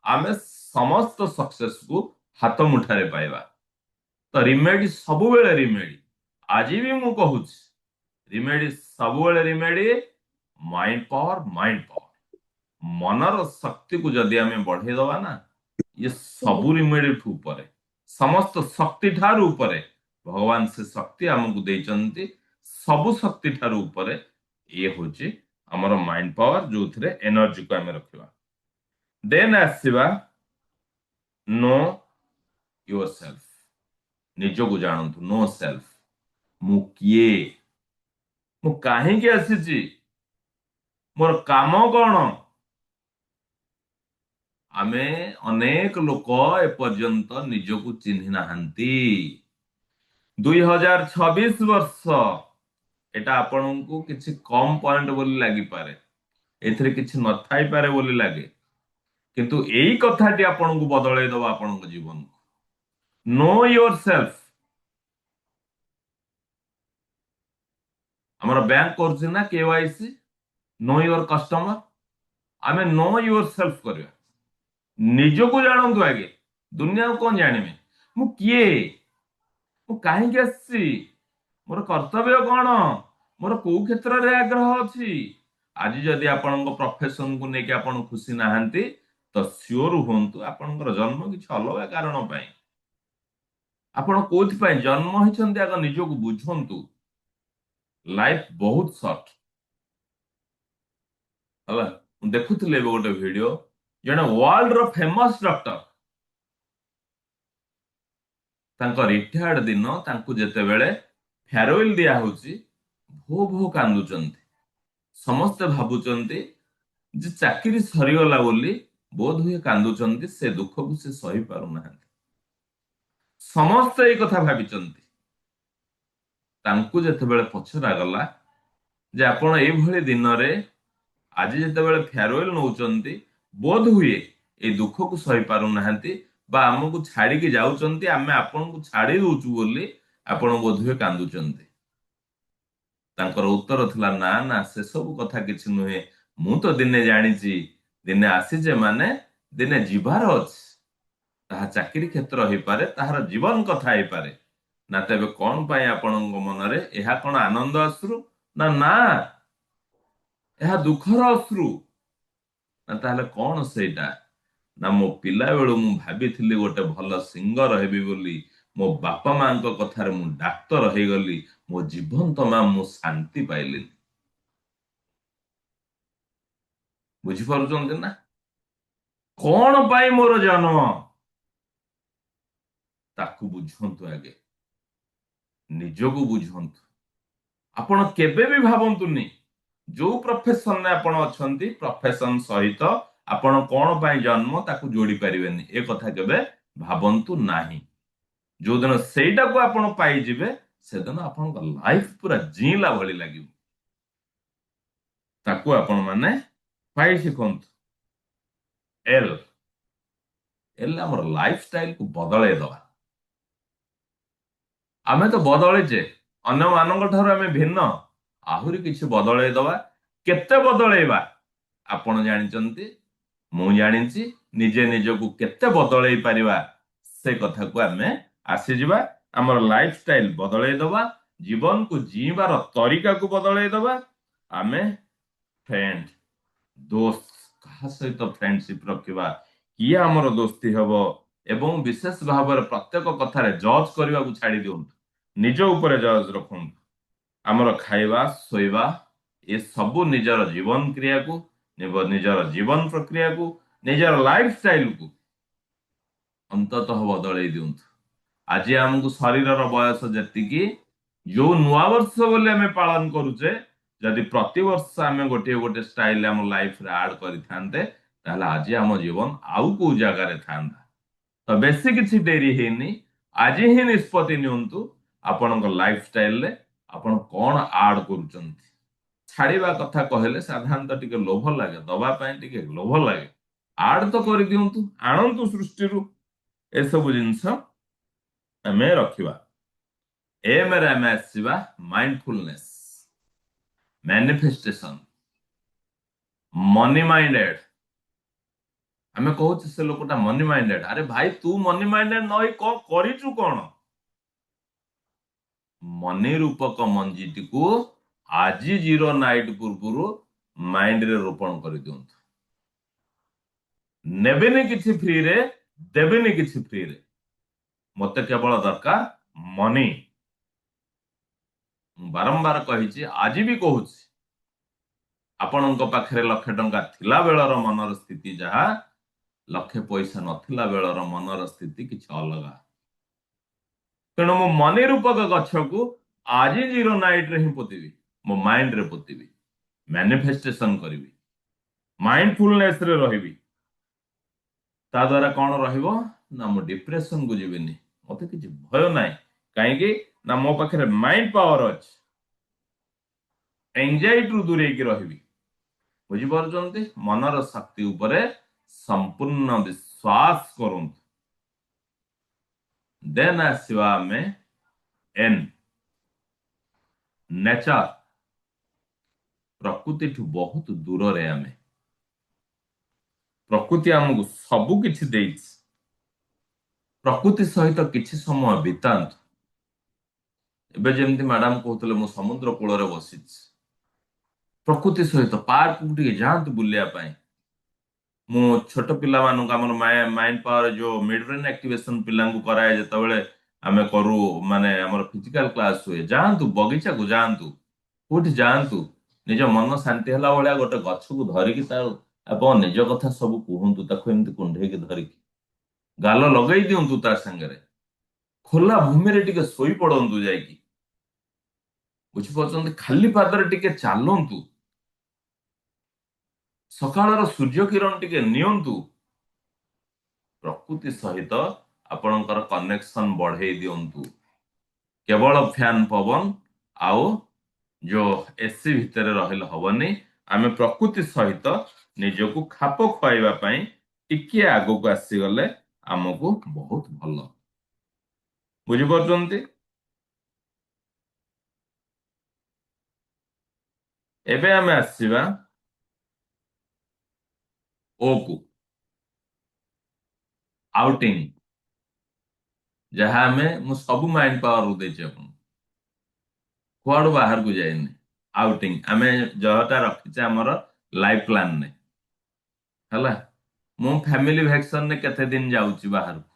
ଆମେ ସମସ୍ତ ସକ୍ସେସକୁ ହାତ ମୁଠାରେ ପାଇବା। ତ ରିମେଡି ସବୁବେଳେ ରିମେଡି। ଆଜି ବି ମୁଁ କହୁଛି, ରିମେଡି ସବୁବେଳେ remedy. Mind power, mind power. ମନର ଶକ୍ତିକୁ ଯଦି ଆମେ ବଢେଇଦବା ନା, ଇଏ ସବୁ ରିମେଡିଠୁ ଉପରେ, ସମସ୍ତ ଶକ୍ତି ଠାରୁ ଉପରେ। ଭଗବାନ ସେ ଶକ୍ତି ଆମକୁ ଦେଇଛନ୍ତି। ସବୁ ଶକ୍ତି ଠାରୁ ଉପରେ ଇଏ ହଉଛି ଆମର ମାଇଣ୍ଡ ପାୱାର, ଯୋଉଥିରେ ଏନର୍ଜିକୁ ଆମେ ରଖିବା। ଦେନ୍ ଆସିବା नो योर सेल्फ। ନିଜକୁ ଜାଣନ୍ତୁ। Know self. ମୁଁ କିଏ, ମୁଁ କାହିଁକି ଆସିଛି, ମୋର କାମ କଣ। ଆମେ ଅନେକ ଲୋକ ଏପର୍ଯ୍ୟନ୍ତ ନିଜକୁ ଚିହ୍ନି ନାହାନ୍ତି। 2026 ବର୍ଷ, ଏଟା ଆପଣଙ୍କୁ କିଛି କମ ପଏଣ୍ଟ ବୋଲି ଲାଗିପାରେ, ଏଥିରେ କିଛି ନଥାଇପାରେ ବୋଲି ଲାଗେ, କିନ୍ତୁ ଏଇ କଥାଟି ଆପଣଙ୍କୁ ବଦଳେଇ ଦବ ଆପଣଙ୍କ ଜୀବନକୁ। Know yourself. ଆମର ବ୍ୟାଙ୍କ କରୁଛି ନା KYC, नो ୟୋର କଷ୍ଟମର। ଆମେ नो ୟୋର ସେଲ୍ଫ କରିବା। ନିଜକୁ ଜାଣନ୍ତୁ ଆଗେ। ଦୁନିଆକୁ କଣ ଜାଣିବେ, ମୁଁ କିଏ, ମୁଁ କାହିଁକି ଆସିଛି, ମୋର କର୍ତ୍ତବ୍ୟ କଣ, ମୋର କୋଉ କ୍ଷେତ୍ରରେ ଆଗ୍ରହ ଅଛି। ଆଜି ଯଦି ଆପଣଙ୍କ ପ୍ରଫେସନକୁ ନେଇକି ଆପଣ ଖୁସି ନାହାନ୍ତି, ତ ସିଓର ହୁଅନ୍ତୁ ଆପଣଙ୍କର ଜନ୍ମ କିଛି ଅଲଗା କାରଣ ପାଇଁ। ଆପଣ କୋଉଥିପାଇଁ ଜନ୍ମ ହେଇଛନ୍ତି ଆଗ ନିଜକୁ ବୁଝନ୍ତୁ। ଲାଇଫ ବହୁତ ସର୍ଟ, ହେଲା। ମୁଁ ଦେଖୁଥିଲି ଏବେ ଗୋଟେ ଭିଡିଓ, ଜଣେ ୱାର୍ଲଡର ଫେମସ ଡକ୍ଟର, ତାଙ୍କ ରିଟାୟାର୍ଡ ଦିନ ତାଙ୍କୁ ଯେତେବେଳେ ଫେୟାରୱେଲ ଦିଆ ହଉଛି, ଭୋ ଭୋ କାନ୍ଦୁଛନ୍ତି। ସମସ୍ତେ ଭାବୁଛନ୍ତି ଯେ ଚାକିରି ସରିଗଲା ବୋଲି ବୋଧ ହୁଏ କାନ୍ଦୁଛନ୍ତି, ସେ ଦୁଃଖକୁ ସେ ସହି ପାରୁନାହାନ୍ତି। ସମସ୍ତେ ଏଇ କଥା ଭାବିଛନ୍ତି। ତାଙ୍କୁ ଯେତେବେଳେ ପଚରାଗଲା ଯେ ଆପଣ ଏଇଭଳି ଦିନରେ ଆଜି ଯେତେବେଳେ ଫେୟାରୱେଲ ନଉଛନ୍ତି, ବୋଧ ହୁଏ ଏଇ ଦୁଃଖକୁ ସହି ପାରୁନାହାନ୍ତି, ବା ଆମକୁ ଛାଡିକି ଯାଉଛନ୍ତି, ଆମେ ଆପଣଙ୍କୁ ଛାଡି ଦଉଛୁ ବୋଲି ଆପଣ ବୋଧ ହୁଏ କାନ୍ଦୁଛନ୍ତି। ତାଙ୍କର ଉତ୍ତର ଥିଲା, ନା ନା, ସେସବୁ କଥା କିଛି ନୁହେଁ। ମୁଁ ତ ଦିନେ ଜାଣିଛି, ଦିନେ ଆସିଛେ ମାନେ ଦିନେ ଯିବାର ଅଛି। ତାହା ଚାକିରି କ୍ଷେତ୍ର ହେଇପାରେ, ତାହାର ଜୀବନ କଥା ହେଇପାରେ। ନା ତେବେ କଣ ପାଇଁ ଆପଣଙ୍କ ମନରେ ଏହା କଣ ଆନନ୍ଦ ଅଶ୍ରୁ, ନା ନା ଏହା ଦୁଃଖର ଅଶ୍ରୁ। ନା ତାହେଲେ କଣ ସେଇଟା, ନା ମୋ ପିଲା ବେଳୁ ମୁଁ ଭାବିଥିଲି ଗୋଟେ ଭଲ ସିଙ୍ଗର ହେବି ବୋଲି, ମୋ ବାପା ମାଙ୍କ କଥାରେ ମୁଁ ଡାକ୍ତର ହେଇଗଲି, ମୋ ଜୀବନ ତମାମ ମୁଁ ଶାନ୍ତି ପାଇଲିନି। ବୁଝିପାରୁଛନ୍ତି ନା, କଣ ପାଇଁ ମୋର ଜନ୍ମ, ତାକୁ ବୁଝନ୍ତୁ ଆଗେ। ନିଜକୁ ବୁଝନ୍ତୁ। ଆପଣ କେବେ ବି ଭାବନ୍ତୁନି ଯୋଉ ପ୍ରଫେସନରେ ଆପଣ ଅଛନ୍ତି, ପ୍ରଫେସନ ସହିତ ଆପଣ କଣ ପାଇଁ ଜନ୍ମ ତାକୁ ଯୋଡି ପାରିବେନି, ଏ କଥା କେବେ ଭାବନ୍ତୁ ନାହିଁ। ଯୋଉଦିନ ସେଇଟାକୁ ଆପଣ ପାଇଯିବେ, ସେଦିନ ଆପଣଙ୍କ ଲାଇଫ ପୁରା ଜିଇଁଲା ଭଳି ଲାଗିବ। ତାକୁ ଆପଣ ମାନେ ପାଇ ଶିଖନ୍ତୁ। ଏଲ, ଏଲ ଆମର ଲାଇଫ ଷ୍ଟାଇଲକୁ ବଦଳେଇ ଦବା। ଆମେ ତ ବଦଳିଛେ, ଅନ୍ୟମାନଙ୍କ ଠାରୁ ଆମେ ଭିନ୍ନ, ଆହୁରି କିଛି ବଦଳେଇ ଦବା। କେତେ ବଦଳେଇବା ଆପଣ ଜାଣିଛନ୍ତି, ମୁଁ ଜାଣିଛି। ନିଜେ ନିଜକୁ କେତେ ବଦଳେଇ ପାରିବା, ସେ କଥାକୁ ଆମେ ଆସିଯିବା। ଆମର ଲାଇଫ ଷ୍ଟାଇଲ ବଦଳେଇ ଦବା, ଜୀବନକୁ ଜୀଇବାର ତରିକାକୁ ବଦଳେଇ ଦବା। ଆମେ ଫ୍ରେଣ୍ଡ, ଦୋସ୍ତ, କାହା ସହିତ ଫ୍ରେଣ୍ଡସିପ ରଖିବା, କିଏ ଆମର ଦୋସ୍ତି ହବ, ଏବଂ ବିଶେଷ ଭାବରେ ପ୍ରତ୍ୟେକ କଥାରେ ଜଜ୍ କରିବାକୁ ଛାଡି ଦିଅନ୍ତୁ। ନିଜ ଉପରେ ଜଜ୍ ରଖନ୍ତୁ। ଆମର ଖାଇବା, ଶୋଇବା, ଏ ସବୁ ନିଜର ଜୀବନ କ୍ରିୟାକୁ ନିଜର ଜୀବନ ପ୍ରକ୍ରିୟାକୁ ନିଜର ଲାଇଫ ଷ୍ଟାଇଲକୁ ଅନ୍ତତଃ ବଦଳେଇ ଦିଅନ୍ତୁ। ଆଜି ଆମକୁ ଶରୀରର ବୟସ ଯେତିକି, ଯୋଉ ନୂଆ ବର୍ଷ ବୋଲି ଆମେ ପାଳନ କରୁଛେ, ଯଦି ପ୍ରତିବର୍ଷ ଆମେ ଗୋଟିଏ ଗୋଟେ ଷ୍ଟାଇଲ ଆମ ଲାଇଫରେ ଆଡ କରିଥାନ୍ତେ, ତାହେଲେ ଆଜି ଆମ ଜୀବନ ଆଉ କୋଉ ଜାଗାରେ ଥାନ୍ତା। ତ ବେଶୀ କିଛି ଡେରି ହେଇନି, ଆଜି ହିଁ ନିଷ୍ପତ୍ତି ନିଅନ୍ତୁ ଆପଣଙ୍କ ଲାଇଫ ଷ୍ଟାଇଲରେ ଆପଣ କଣ ଆଡ କରୁଛନ୍ତି। ଛାଡିବା କଥା କହିଲେ ସାଧାରଣତଃ ଟିକେ ଲୋଭ ଲାଗେ, ଦବା ପାଇଁ ଟିକେ ଲୋଭ ଲାଗେ। ଆଡ ତ କରିଦିଅନ୍ତୁ, ଆଣନ୍ତୁ ସୃଷ୍ଟିରୁ ଏସବୁ ଜିନିଷ ଆମେ ରଖିବା। ଏମରେ ଆମେ ଆସିବା ମାଇଣ୍ଡଫୁଲନେସ, ମ୍ୟାନିଫେଷ୍ଟେସନ, ମନି ମାଇଣ୍ଡେଡ। ଆମେ କହୁଛେ ସେ ଲୋକଟା ମନି ମାଇଣ୍ଡେଡ। ଆରେ ଭାଇ, ତୁ ମନି ମାଇଣ୍ଡେଡ ନ ହେଇ କଣ କରିଛୁ କଣ? ମନି ରୂପକ ମଞ୍ଜିଟିକୁ ଆଜି ଜିରୋ ନାଇଟ ପୂର୍ବରୁ ମାଇଣ୍ଡରେ ରୋପଣ କରିଦିଅନ୍ତୁ। ନେବେନି କିଛି ଫ୍ରିରେ, ଦେବେନି କିଛି ଫ୍ରିରେ, ମତେ କେବଳ ଦରକାର ମନି। ମୁଁ ବାରମ୍ବାର କହିଛି, ଆଜି ବି କହୁଛି, ଆପଣଙ୍କ ପାଖରେ 1,00,000 ଟଙ୍କା ଥିଲା ବେଳର ମନର ସ୍ଥିତି ଯାହା, 1,00,000 ପଇସା ନଥିଲା ବେଳର ମନର ସ୍ଥିତି କିଛି ଅଲଗା। ତେଣୁ ମୁଁ ମନି ରୂପକ ଗଛକୁ ଆଜି ଜିରୋ ନାଇଟରେ ହିଁ ପୋତିବି, ମୋ ମାଇଣ୍ଡରେ ପୋତିବି, ମ୍ୟାନିଫେଷ୍ଟେସନ କରିବି, ମାଇଣ୍ଡଫୁଲନେସରେ ରହିବି। ତା ଦ୍ୱାରା କଣ ରହିବ ନା, ମୁଁ ଡିପ୍ରେସନକୁ ଯିବିନି, ମତେ କିଛି ଭୟ ନାହିଁ। କାହିଁକି ନା ମୋ ପାଖରେ ମାଇଣ୍ଡ ପାୱାର ଅଛି, ଏଂଜାଇଟିରୁ ଦୂରେଇକି ରହିବି। ବୁଝିପାରୁଛନ୍ତି? ମନର ଶକ୍ତି ଉପରେ ସମ୍ପୂର୍ଣ୍ଣ ବିଶ୍ୱାସ କରନ୍ତୁ। ଦେନ୍ ଆସିବା ଆମେ ଏନ୍, ନେଚର। ପ୍ରକୃତିଠୁ ବହୁତ ଦୂରରେ ଆମେ। ପ୍ରକୃତି ଆମକୁ ସବୁ କିଛି ଦେଇଛି, ପ୍ରକୃତି ସହିତ କିଛି ସମୟ ବିତାନ୍ତୁ। ଏବେ ଯେମିତି ମ୍ୟାଡାମ କହୁଥିଲେ, ମୁଁ ସମୁଦ୍ର କୂଳରେ ବସିଛି, ପ୍ରକୃତି ସହିତ ପାର୍କକୁ ଟିକେ ଯାଆନ୍ତୁ ବୁଲିବା ପାଇଁ। ମୁଁ ଛୋଟ ପିଲାମାନଙ୍କୁ, ଆମର ମାଇଣ୍ଡ ପାୱାର ଯୋଉ ମିଡ ବ୍ରେନ ଆକ୍ଟିଭେସନ ପିଲାଙ୍କୁ କରାଏ, ଯେତେବେଳେ ଆମେ କରୁ, ମାନେ ଆମର ଫିଜିକାଲ କ୍ଲାସ ହୁଏ, ଯାଆନ୍ତୁ ବଗିଚାକୁ, ଯାଆନ୍ତୁ କୋଉଠି ଯାଆନ୍ତୁ, ନିଜ ମନ ଶାନ୍ତି ହେଲା ଭଳିଆ ଗୋଟେ ଗଛକୁ ଧରିକି ଆପଣ ନିଜ କଥା ସବୁ କୁହନ୍ତୁ, ତାକୁ ଏମିତି କୁଣ୍ଢେଇକି ଧରିକି ଗାଲ ଲଗେଇ ଦିଅନ୍ତୁ ତା ସାଙ୍ଗରେ, ଖୋଲା ଭୂମିରେ ଟିକେ ଶୋଇ ପଡନ୍ତୁ ଯାଇକି। ବୁଝିପାରୁଛନ୍ତି? ଖାଲି ପାଦରେ ଟିକେ ଚାଲନ୍ତୁ, ସକାଳର ସୂର୍ଯ୍ୟ କିରଣ ଟିକେ ନିଅନ୍ତୁ। ପ୍ରକୃତି ସହିତ ଆପଣଙ୍କର କନେକ୍ସନ ବଢେଇ ଦିଅନ୍ତୁ। କେବଳ ଫ୍ୟାନ ପବନ ଆଉ ଯୋଉ ଏସି ଭିତରେ ରହିଲେ ହବନି। ଆମେ ପ୍ରକୃତି ସହିତ ନିଜକୁ ଖାପ ଖୁଆଇବା ପାଇଁ ଟିକେ ଆଗକୁ ଆସିଗଲେ ଆମକୁ ବହୁତ ଭଲ। ବୁଝିପାରୁଛନ୍ତି? ଏବେ ଆମେ ଆସିବା ଓ କୁ, ଆଉଟିଂ। ଯାହା ମୁଁ ସବୁ ମାଇଣ୍ଡ ପାୱାର ଦେଇଛି ଆପଣଙ୍କୁ, କୁଆଡୁ ବାହାରକୁ ଯାଇନି। ଆଉଟିଂ ଆମେ ଯହଟା ରଖିଛେ ଆମର ଲାଇଫ ପ୍ଲାନରେ, ହେଲା। ମୁଁ ଫ୍ୟାମିଲି ଭ୍ୟାକେସନରେ କେତେ ଦିନ ଯାଉଛି ବାହାରକୁ,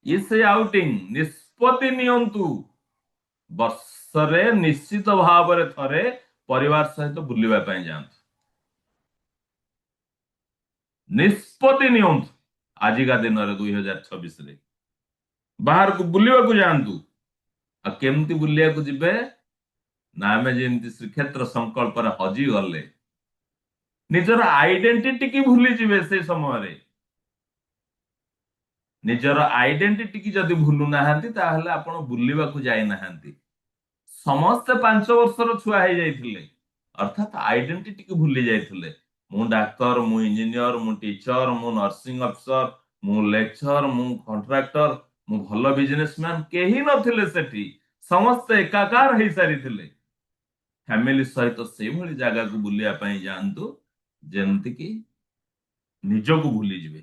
ଇଏ ସେ ଆଉଟିଂ। ନିଷ୍ପତ୍ତି ନିଅନ୍ତୁ, ବର୍ଷରେ ନିଶ୍ଚିତ ଭାବରେ ଥରେ ପରିବାର ସହିତ ବୁଲିବା ପାଇଁ ଯାଆନ୍ତୁ। ନିଷ୍ପତ୍ତି ନିଅନ୍ତୁ ଆଜିକା ଦିନରେ 2026ରେ ବାହାରକୁ ବୁଲିବାକୁ ଯାଆନ୍ତୁ। ଆଉ କେମିତି ବୁଲିବାକୁ ଯିବେ ନା, ଆମେ ଯେମିତି ଶ୍ରୀକ୍ଷେତ୍ର ସଂକଳ୍ପରେ ହଜିଗଲେ, ନିଜର ଆଇଡେଣ୍ଟିଟି କି ଭୁଲିଯିବେ। ସେ ସମୟରେ ନିଜର ଆଇଡେଣ୍ଟିଟି କି ଯଦି ଭୁଲୁ ନାହାନ୍ତି, ତାହେଲେ ଆପଣ ବୁଲିବାକୁ ଯାଇନାହାନ୍ତି। ସମସ୍ତେ 5 ବର୍ଷର ଛୁଆ ହେଇଯାଇଥିଲେ, ଅର୍ଥାତ୍ ଆଇଡେଣ୍ଟିଟି କି ଭୁଲି ଯାଇଥିଲେ। ମୁଁ ଡାକ୍ତର, ମୁଁ ଇଞ୍ଜିନିୟର, ମୁଁ ଟିଚର, ମୁଁ ନର୍ସିଂ ଅଫିସର, ମୁଁ ଲେକ୍ଚର, ମୁଁ କଣ୍ଟ୍ରାକ୍ଟର, ମୁଁ ଭଲ ବିଜନେସମ୍ୟାନ, କେହି ନଥିଲେ ସେଠି। ସମସ୍ତେ ଏକାକାର ହେଇସାରିଥିଲେ। ଫ୍ୟାମିଲି ସହିତ ସେଇଭଳି ଜାଗାକୁ ବୁଲିବା ପାଇଁ ଯାଆନ୍ତୁ, ଯେମିତିକି ନିଜକୁ ଭୁଲିଯିବେ,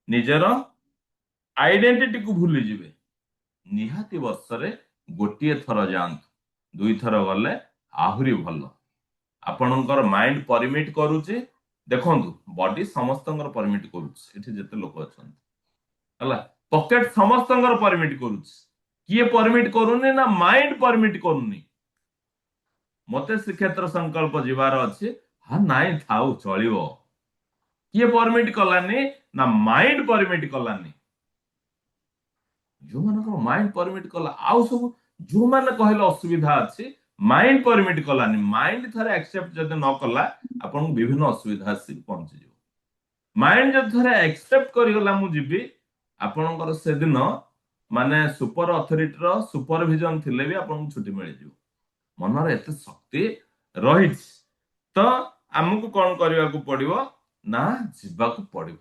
ନିଜର ଆଇଡେଣ୍ଟିଟିକୁ ଭୁଲିଯିବେ। ନିହାତି ବର୍ଷରେ ଗୋଟିଏ ଥର ଯାଆନ୍ତୁ, 2 ଥର ଗଲେ ଆହୁରି ଭଲ। ଆପଣଙ୍କର ମାଇଣ୍ଡ ପରମିଟ କରୁଛି। ଦେଖନ୍ତୁ, ବଡି ସମସ୍ତଙ୍କର ପରମିଟ କରୁଛି, ଏଠି ଯେତେ ଲୋକ ଅଛନ୍ତି, ହେଲା। ପକେଟ ସମସ୍ତଙ୍କର ପରମିଟ କରୁଛି। କିଏ ପରମିଟ କରୁନି ନା ମାଇଣ୍ଡ ପରମିଟ କରୁନି। ମତେ ଶ୍ରୀକ୍ଷେତ୍ର ସଂକଳ୍ପ ଯିବାର ଅଛି, ହଁ ନାଇଁ ଥାଉ ଚଳିବ। କିଏ ପରମିଟ କଲାନି? ନା ମାଇଣ୍ଡ ପରମିଟ କଲାନି। ଯୋଉମାନଙ୍କର ମାଇଣ୍ଡ ପରମିଟ କଲା, ଆଉ ସବୁ ଯୋଉମାନେ କହିଲେ ଅସୁବିଧା ଅଛି, ମାଇଣ୍ଡ ପରମିଟ କଲାନି। ମାଇଣ୍ଡ ଥରେ ଆକ୍ସେପ୍ଟ ଯଦି ନ କଲା, ଆପଣଙ୍କୁ ବିଭିନ୍ନ ଅସୁବିଧା ଆସିକି ପହଞ୍ଚିଯିବ। ମାଇଣ୍ଡ ଯଦି ଥରେ ଆକ୍ସେପ୍ଟ କରିଗଲା ମୁଁ ଯିବି, ଆପଣଙ୍କର ସେଦିନ ମାନେ ସୁପର ଅଥରିଟିର ସୁପରଭିଜନ ଥିଲେ ବି ଆପଣଙ୍କୁ ଛୁଟି ମିଳିଯିବ। ମନର ଏତେ ଶକ୍ତି ରହିଛି। ତ ଆମକୁ କଣ କରିବାକୁ ପଡିବ? ନା ଯିବାକୁ ପଡିବ।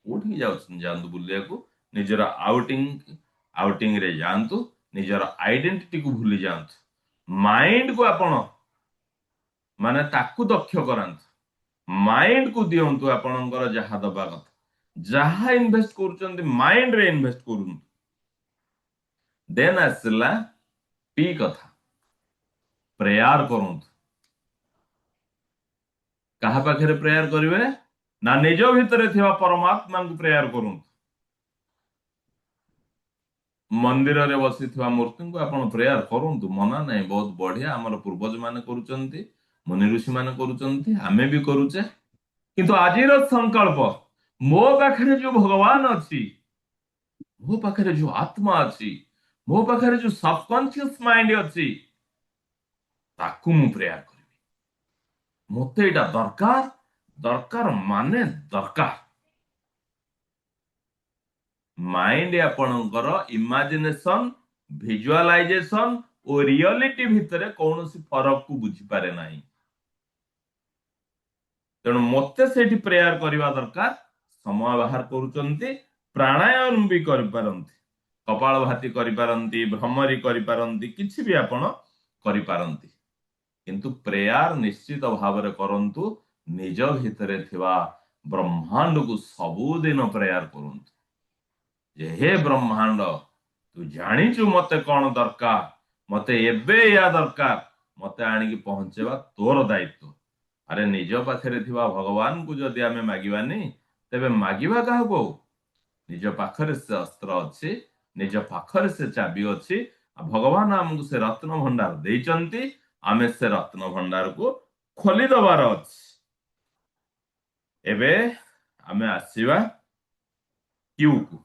କୋଉଠିକି ଯାଉଛନ୍ତି? ଯାଆନ୍ତୁ ବୁଲିବାକୁ। ନିଜର ଆଉଟିଂରେ ଯାଆନ୍ତୁ। ନିଜର ଆଇଡେଣ୍ଟିଟିକୁ ଭୁଲି ଯାଆନ୍ତୁ। ମାଇଣ୍ଡକୁ ଆପଣ ମାନେ ତାକୁ ଦକ୍ଷ କରାନ୍ତୁ। ମାଇଣ୍ଡକୁ ଦିଅନ୍ତୁ ଆପଣଙ୍କର ଯାହା ଦବା କଥା। ଯାହା ଇନଭେଷ୍ଟ କରୁଛନ୍ତି ମାଇଣ୍ଡରେ ଇନଭେଷ୍ଟ କରନ୍ତୁ। ଦେନ୍ ଆସିଲା ପି କଥା, ପ୍ରେୟାର କରନ୍ତୁ। କାହା ପାଖରେ ପ୍ରେୟାର କରିବେ? ନା ନିଜ ଭିତରେ ଥିବା ପରମାତ୍ମାଙ୍କୁ ପ୍ରେୟାର କରନ୍ତୁ। ମନ୍ଦିରରେ ବସିଥିବା ମୂର୍ତ୍ତିଙ୍କୁ ଆପଣ ପ୍ରେୟାର କରନ୍ତୁ, ମନା ନାହିଁ, ବହୁତ ବଢିଆ। ଆମର ପୂର୍ବଜ ମାନେ କରୁଛନ୍ତି, ମୁନି ଋଷି ମାନେ କରୁଛନ୍ତି, ଆମେ ବି କରୁଛେ। କିନ୍ତୁ ଆଜିର ସଂକଳ୍ପ, ମୋ ପାଖରେ ଯୋଉ ଭଗବାନ ଅଛି, ମୋ ପାଖରେ ଯୋଉ ଆତ୍ମା ଅଛି, ମୋ ପାଖରେ ଯୋଉ ସବକନସିୟସ ମାଇଣ୍ଡ ଅଛି, ତାକୁ ମୁଁ ପ୍ରେୟାର କରିବି। ମତେ ଏଇଟା ଦରକାର, ଦରକାର ମାନେ ଦରକାର। ମାଇଣ୍ଡ ଆପଣଙ୍କର ଇମାଜିନେସନ, ଭିଜୁଆଲାଇଜେସନ ଓ ରିଅଲିଟି ଭିତରେ କୌଣସି ଫରକକୁ ବୁଝିପାରେ ନାହିଁ। ତେଣୁ ମତେ ସେଇଠି ପ୍ରେୟାର କରିବା ଦରକାର। ସମୟ ବାହାର କରୁଛନ୍ତି, ପ୍ରାଣାୟାମ ବି କରିପାରନ୍ତି, କପାଳଭାତି କରିପାରନ୍ତି, ଭ୍ରମରୀ କରିପାରନ୍ତି, କିଛି ବି ଆପଣ କରିପାରନ୍ତି। କିନ୍ତୁ ପ୍ରେୟାର ନିଶ୍ଚିତ ଭାବରେ କରନ୍ତୁ। ନିଜ ଭିତରେ ଥିବା ବ୍ରହ୍ମାଣ୍ଡକୁ ସବୁଦିନ ପ୍ରେୟାର କରନ୍ତୁ ଯେ ହେ ବ୍ରହ୍ମାଣ୍ଡ, ତୁ ଜାଣିଛୁ ମତେ କଣ ଦରକାର, ମତେ ଏବେ ଏଇଆ ଦରକାର, ମତେ ଆଣିକି ପହଞ୍ଚେଇବା ତୋର ଦାୟିତ୍ୱ। ଆରେ ନିଜ ପାଖରେ ଥିବା ଭଗବାନଙ୍କୁ ଯଦି ଆମେ ମାଗିବାନି, ତେବେ ମାଗିବା କାହାକୁ? ଆଉ ନିଜ ପାଖରେ ସେ ଅସ୍ତ୍ର ଅଛି, ନିଜ ପାଖରେ ସେ ଚାବି ଅଛି। ଆଉ ଭଗବାନ ଆମକୁ ସେ ରତ୍ନ ଭଣ୍ଡାର ଦେଇଛନ୍ତି, ଆମେ ସେ ରତ୍ନ ଭଣ୍ଡାରକୁ ଖୋଲିଦବାର ଅଛି। ଏବେ ଆମେ ଆସିବା କ୍ୟୁକୁ,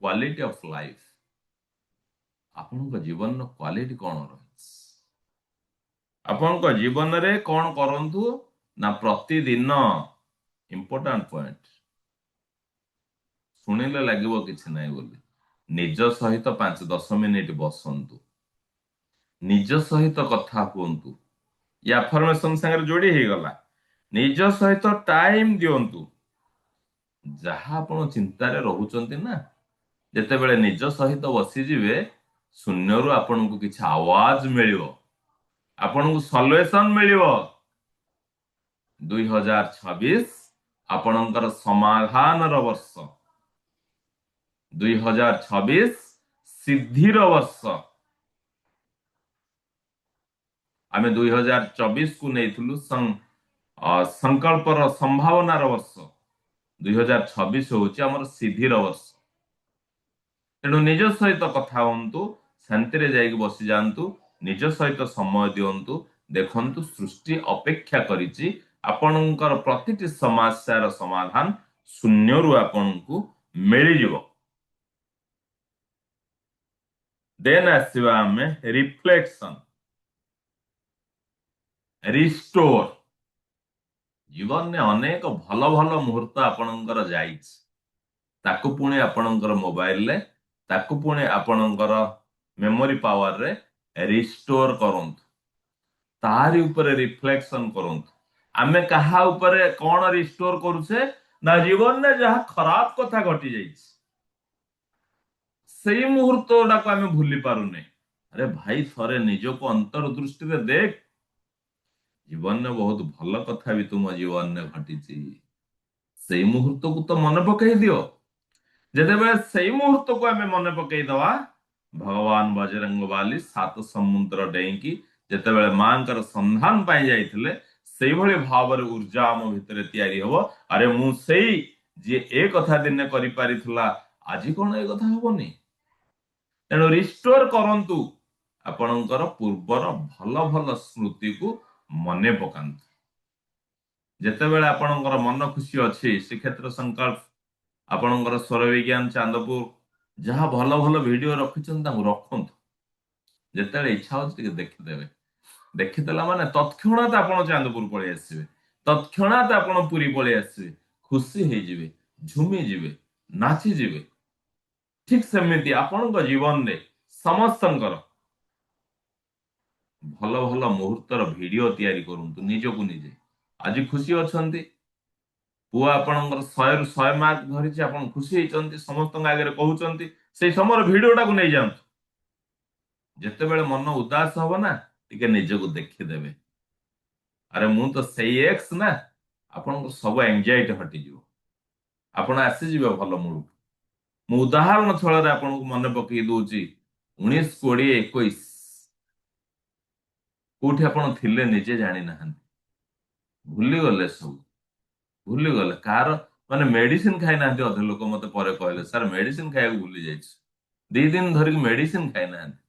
କ୍ୱାଲିଟି ଅଫ ଲାଇଫ। ଆପଣଙ୍କ ଜୀବନର କ୍ୱାଲିଟି କଣ ରହିଛି? ଆପଣଙ୍କ ଜୀବନରେ କଣ କରନ୍ତୁ? ନା ପ୍ରତିଦିନ, ଇମ୍ପୋର୍ଟାଣ୍ଟ ପଏଣ୍ଟ, ଶୁଣିଲେ ଲାଗିବ କିଛି ନାହିଁ ବୋଲି, ନିଜ ସହିତ 5-10 ମିନିଟ ବସନ୍ତୁ, ନିଜ ସହିତ କଥା ହୁଅନ୍ତୁ। ୟା ଆଫର୍ମେସନ ସାଙ୍ଗରେ ଯୋଡି ହେଇଗଲା। ନିଜ ସହିତ ଟାଇମ ଦିଅନ୍ତୁ। ଯାହା ଆପଣ ଚିନ୍ତାରେ ରହୁଛନ୍ତି ନା, ଯେତେବେଳେ ନିଜ ସହିତ ବସିଯିବେ, ଶୂନ୍ୟରୁ ଆପଣଙ୍କୁ କିଛି ଆୱାଜ ମିଳିବ, ଆପଣଙ୍କୁ ସଲ୍ୟୁସନ ମିଳିବ। 2026 ଆପଣଙ୍କର ସମାଧାନର ବର୍ଷ। 2026 ସିଦ୍ଧିର ବର୍ଷ। ଆମେ 2024କୁ ନେଇଥିଲୁ ସଂକଳ୍ପର ସମ୍ଭାବନାର ବର୍ଷ। 2026 ହଉଛି ଆମର ସିଦ୍ଧିର ବର୍ଷ। ତେଣୁ ନିଜ ସହିତ କଥା ହୁଅନ୍ତୁ, ଶାନ୍ତିରେ ଯାଇକି ବସିଯାଆନ୍ତୁ, ନିଜ ସହିତ ସମୟ ଦିଅନ୍ତୁ। ଦେଖନ୍ତୁ ସୃଷ୍ଟି ଅପେକ୍ଷା କରିଛି ଆପଣଙ୍କର ପ୍ରତିଟି ସମସ୍ୟାର ସମାଧାନ ଶୂନ୍ୟରୁ ଆପଣଙ୍କୁ ମିଳିଯିବ। ଦେନ୍ ଆସିବା ଆମେ ରିଫ୍ଲେକ୍ସନ, ରିଷ୍ଟୋର। ଜୀବନରେ ଅନେକ ଭଲ ଭଲ ମୁହୂର୍ତ୍ତ ଆପଣଙ୍କର ଯାଇଛି, ତାକୁ ପୁଣି ଆପଣଙ୍କର ମୋବାଇଲରେ, ତାକୁ ପୁଣି ଆପଣଙ୍କର ମେମୋରି ପାୱାରରେ ରିଷ୍ଟୋର କରନ୍ତୁ। ତାରି ଉପରେ ରିଫ୍ଲେକ୍ସନ କରନ୍ତୁ। ଆମେ କାହା ଉପରେ କଣ ରିଷ୍ଟୋର କରୁଛେ? ନା ଜୀବନରେ ଯାହା ଖରାପ କଥା ଘଟି ଯାଇଛି, ସେଇ ମୁହୂର୍ତ୍ତ ଗୁଡାକୁ ଆମେ ଭୁଲି ପାରୁନେ। ଆରେ ଭାଇ, ଥରେ ନିଜକୁ ଅନ୍ତର୍ଦୃଷ୍ଟିରେ ଦେଖ, ଜୀବନରେ ବହୁତ ଭଲ କଥା ବି ତୁମ ଜୀବନରେ ଘଟିଛି। ସେଇ ମୁହୂର୍ତ୍ତକୁ ତ ମନେ ପକେଇ ଦିଅ। ଯେତେବେଳେ ସେଇ ମୁହୂର୍ତ୍ତକୁ ଆମେ ମନେ ପକେଇଦବା, ଭଗବାନ ବଜରଙ୍ଗବାଲି 7 ସମୁଦ୍ର ଡେଇଁକି ଯେତେବେଳେ ମାଙ୍କର ସନ୍ଧାନ ପାଇଁ ଯାଇଥିଲେ, ସେଇଭଳି ଭାବରେ ଉର୍ଜା ଆମ ଭିତରେ ତିଆରି ହବ। ଆରେ ମୁଁ ସେଇ ଯିଏ ଏ କଥା ଦିନେ କରିପାରିଥିଲା, ଆଜି କଣ ଏ କଥା ହବନି? ତେଣୁ ରିଷ୍ଟୋର କରନ୍ତୁ ଆପଣଙ୍କର ପୂର୍ବର ଭଲ ଭଲ ସ୍ମୃତିକୁ, ମନେ ପକାନ୍ତୁ। ଯେତେବେଳେ ଆପଣଙ୍କର ମନ ଖୁସି ଅଛି ଶ୍ରୀକ୍ଷେତ୍ର ସଂକଳ୍ପ, ଆପଣଙ୍କର ସ୍ୱର ବିଜ୍ଞାନ ଚାନ୍ଦପୁର ଯାହା ଭଲ ଭଲ ଭିଡିଓ ରଖିଛନ୍ତି ତାଙ୍କୁ ରଖନ୍ତୁ। ଯେତେବେଳେ ଇଚ୍ଛା ହଉଛି ଟିକେ ଦେଖିଦେବେ। ଦେଖିଦେଲା ମାନେ ତତ୍କ୍ଷଣାତ ଆପଣ ଚାନ୍ଦପୁର ପଳେଇ ଆସିବେ, ତତ୍କ୍ଷଣାତ ଆପଣ ପୁରୀ ପଳେଇ ଆସିବେ, ଖୁସି ହେଇଯିବେ, ଝୁମିଯିବେ, ନାଚିଯିବେ। ଠିକ ସେମିତି ଆପଣଙ୍କ ଜୀବନରେ ସମସ୍ତଙ୍କର ଭଲ ଭଲ ମୁହୂର୍ତ୍ତର ଭିଡିଓ ତିଆରି କରନ୍ତୁ ନିଜକୁ ନିଜେ। ଆଜି ଖୁସି ଅଛନ୍ତି, ପୁଅ ଆପଣଙ୍କର 100ରୁ 100 ମାର୍କ ଧରିଛି, ଆପଣ ଖୁସି ହେଇଛନ୍ତି, ସମସ୍ତଙ୍କ ଆଗରେ କହୁଛନ୍ତି, ସେଇ ସମୟର ଭିଡିଓଟାକୁ ନେଇଯାଆନ୍ତୁ। ଯେତେବେଳେ ମନ ଉଦାସ ହବ ନା, ଟିକେ ନିଜକୁ ଦେଖିଦେବେ, ଆରେ ମୁଁ ତ ସେଇ ଏକ୍ସ ନା, ଆପଣଙ୍କ ସବୁ ଏଂଜାଇଟି ହଟିଯିବ, ଆପଣ ଆସିଯିବେ ଭଲ ମୁଡ। ମୁଁ ଉଦାହରଣ ଛଳରେ ଆପଣଙ୍କୁ ମନେ ପକେଇ ଦଉଛି, 19, 20, 21 କୋଉଠି ଆପଣ ଥିଲେ ନିଜେ ଜାଣିନାହାନ୍ତି, ଭୁଲିଗଲେ ସବୁ, ଭୁଲିଗଲେ। କାହାର ମାନେ ମେଡିସିନ ଖାଇନାହାନ୍ତି, ଅଧେ ଲୋକ ମତେ ପରେ କହିଲେ ସାର୍ ମେଡିସିନ ଖାଇବାକୁ ଭୁଲି ଯାଇଛି, 2 ଦିନ ଧରିକି ମେଡିସିନ ଖାଇନାହାନ୍ତି।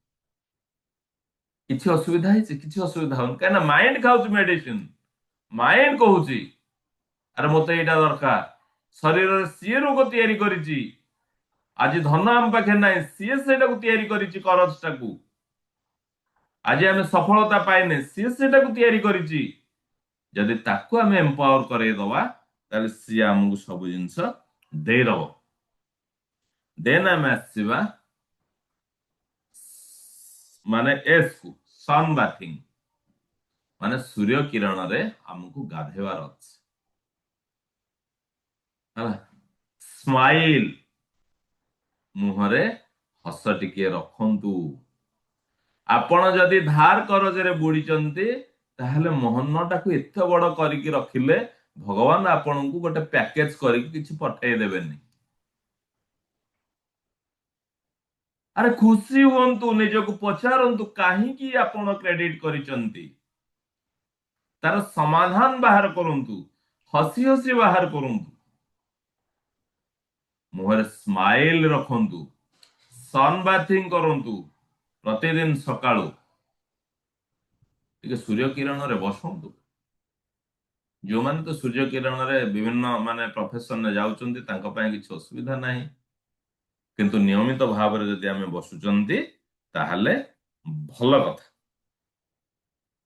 କିଛି ଅସୁବିଧା ହେଇଛି? କିଛି ଅସୁବିଧା ହଉନି, କାହିଁକିନା ମାଇଣ୍ଡ ଖାଉଛି ମେଡିସିନ। ମାଇଣ୍ଡ କହୁଛି ଆରେ ମତେ ଏଇଟା ଦରକାର, ଶରୀରରେ ସିଏ ରୋଗ ତିଆରି କରିଛି। ଆଜି ଧନ ଆମ ପାଖରେ ନାହିଁ, ସିଏ ସେଇଟାକୁ ତିଆରି କରିଛି କରଜଟାକୁ। ଆଜି ଆମେ ସଫଳତା ପାଇନେ, ସିଏ ସେଇଟାକୁ ତିଆରି କରିଛି। ଯଦି ତାକୁ ଆମେ ଏମ୍ପାୱାର କରେଇଦବା, ତାହେଲେ ସିଏ ଆମକୁ ସବୁ ଜିନିଷ ଦେଇଦବ। ଦେନ୍ ଆମେ ଆସିବା ମାନେ ଏସ୍ କୁ, ସନ୍ ବାଥିଂ, ମାନେ ସୂର୍ଯ୍ୟ କିରଣରେ ଆମକୁ ଗାଧେଇବାର ଅଛି ହେଲା। ସ୍ମାଇଲ, ମୁହଁରେ ହସ ଟିକେ ରଖନ୍ତୁ। ଆପଣ ଯଦି ଧାର କରଜରେ ବୁଡିଛନ୍ତି, ତାହେଲେ ମହନଟାକୁ ଏତେ ବଡ କରିକି ରଖିଲେ ଭଗବାନ ଆପଣଙ୍କୁ ଗୋଟେ ପ୍ୟାକେଜ କରିକି କିଛି ପଠେଇ ଦେବେନି। ଆରେ ଖୁସି ହୁଅନ୍ତୁ, ନିଜକୁ ପଚାରନ୍ତୁ କାହିଁକି ଆପଣ କ୍ରେଡିଟ କରିଛନ୍ତି, ତାର ସମାଧାନ ବାହାର କରନ୍ତୁ, ହସି ହସି ବାହାର କରନ୍ତୁ, ମୁହଁରେ ସ୍ମାଇଲ ରଖନ୍ତୁ, ସନ୍ ବାଥିଂ କରନ୍ତୁ। ପ୍ରତିଦିନ ସକାଳୁ ଟିକେ ସୂର୍ଯ୍ୟ କିରଣରେ ବସନ୍ତୁ। ଯୋଉମାନେ ତ ସୂର୍ଯ୍ୟ କିରଣରେ ବିଭିନ୍ନ ମାନେ ପ୍ରଫେସନରେ ଯାଉଛନ୍ତି ତାଙ୍କ ପାଇଁ କିଛି ଅସୁବିଧା ନାହିଁ, କିନ୍ତୁ ନିୟମିତ ଭାବରେ ଯଦି ଆମେ ବସୁଛନ୍ତି ତାହେଲେ ଭଲ କଥା।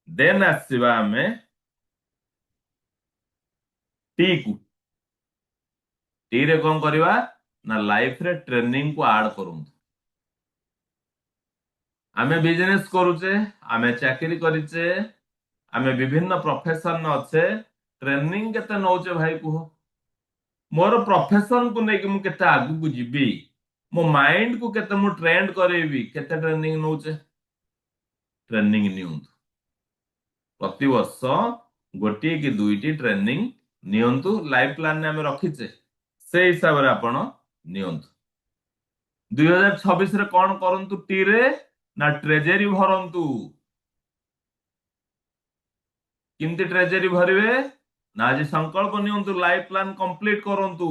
ଦେନ୍ ଆସିବା ଆମେ ଟି କୁ। ଟି ରେ କଣ କରିବା ନା ଲାଇଫରେ ଟ୍ରେନିଂ କୁ ଆଡ କରନ୍ତୁ। ଆମେ ବିଜନେସ କରୁଛେ, ଆମେ ଚାକିରି କରିଛେ, ଆମେ ବିଭିନ୍ନ ପ୍ରଫେସନ ଅଛେ, ଟ୍ରେନିଂ କେତେ ନଉଛେ ଭାଇ କୁହ? ମୋର ପ୍ରଫେସନକୁ ନେଇକି ମୁଁ କେତେ ଆଗକୁ ଯିବି, ମୋ ମାଇଣ୍ଡ କୁ କେତେ ମୁଁ ଟ୍ରେଣ୍ଡ କରେଇବି, କେତେ ଟ୍ରେନିଂ ନଉଛେ? ଟ୍ରେନିଂ ନିଅନ୍ତୁ, ପ୍ରତିବର୍ଷ ଗୋଟିଏ କି 2ଟି ଟ୍ରେନିଂ ନିଅନ୍ତୁ। ଲାଇଫ ପ୍ଲାନରେ ଆମେ ରଖିଛେ, ସେଇ ହିସାବରେ ଆପଣ ନିଅନ୍ତୁ। 2026ରେ କଣ କରନ୍ତୁ? ଟି ରେ ନା ଟ୍ରେଜେରୀ ଭରନ୍ତୁ। କେମିତି ଟ୍ରେଜେରୀ ଭରିବେ? ନା ଆଜି ସଂକଳ୍ପ ନିଅନ୍ତୁ, ଲାଇଫ ପ୍ଲାନ କମ୍ପ୍ଲିଟ କରନ୍ତୁ।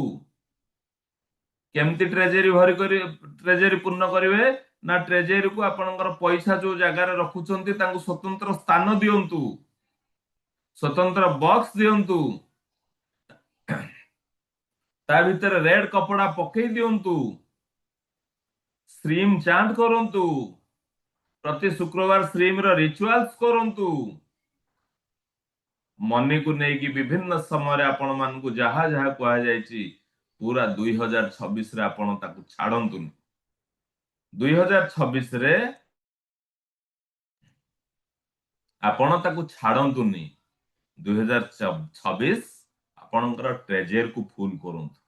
କେମିତି ଟ୍ରେଜେରୀ ଭରି କରି ଟ୍ରେଜେରୀ ପୂର୍ଣ୍ଣ କରିବେ? ନା ଟ୍ରେଜେରୀକୁ ଆପଣଙ୍କର ପଇସା ଯୋଉ ଜାଗାରେ ରଖୁଛନ୍ତି ତାଙ୍କୁ ସ୍ୱତନ୍ତ୍ର ସ୍ଥାନ ଦିଅନ୍ତୁ, ସ୍ୱତନ୍ତ୍ର ବକ୍ସ ଦିଅନ୍ତୁ, ତା ଭିତରେ ରେଡ କପଡା ପକେଇ ଦିଅନ୍ତୁ, ଶ୍ରୀମ ଚାଣ୍ଟ କରନ୍ତୁ, ପ୍ରତି ଶୁକ୍ରବାର ଶ୍ରୀମ ର ରିଚୁଆଲ୍ସ କରନ୍ତୁ। ମନିକୁ ନେଇକି ବିଭିନ୍ନ ସମୟରେ ଆପଣ ମାନଙ୍କୁ ଯାହା ଯାହା କୁହାଯାଇଛି, ପୁରା 2026ରେ ଆପଣ ତାକୁ ଛାଡନ୍ତୁନି। 2026ରେ ଆପଣ ତାକୁ ଛାଡନ୍ତୁନି। 2026 ଆପଣଙ୍କର ଟ୍ରେଜେର କୁ ଫୁଲ କରନ୍ତୁ,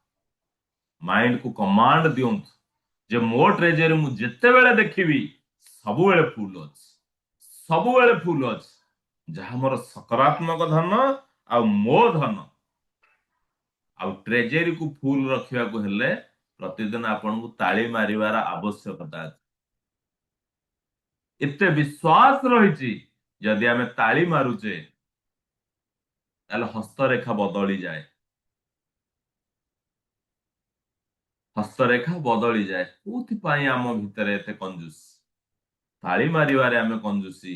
ମାଇଣ୍ଡ କୁ କମାଣ୍ଡ ଦିଅନ୍ତୁ ଯେ ମୋ ଟ୍ରେଜେର ମୁଁ ଯେତେବେଳେ ଦେଖିବି ସବୁବେଳେ ଫୁଲ ଅଛି, ସବୁବେଳେ ଫୁଲ ଅଛି, ଯାହା ମୋର ସକାରାତ୍ମକ ଧନ ଆଉ ମୋ ଧନ। ଆଉ ଟ୍ରେଜେରୀକୁ ଫୁଲ ରଖିବାକୁ ହେଲେ ପ୍ରତିଦିନ ଆପଣଙ୍କୁ ତାଳି ମାରିବାର ଆବଶ୍ୟକତା ଅଛି। ଏତେ ବିଶ୍ୱାସ ରହିଛି, ଯଦି ଆମେ ତାଳି ମାରୁଛେ ତାହେଲେ ହସ୍ତରେଖା ବଦଳିଯାଏ, ହସ୍ତରେଖା ବଦଳିଯାଏ। କୋଉଥିପାଇଁ ଆମ ଭିତରେ ଏତେ କଞ୍ଜୁସ? ତାଳି ମାରିବାରେ ଆମେ କଞ୍ଜୁସି,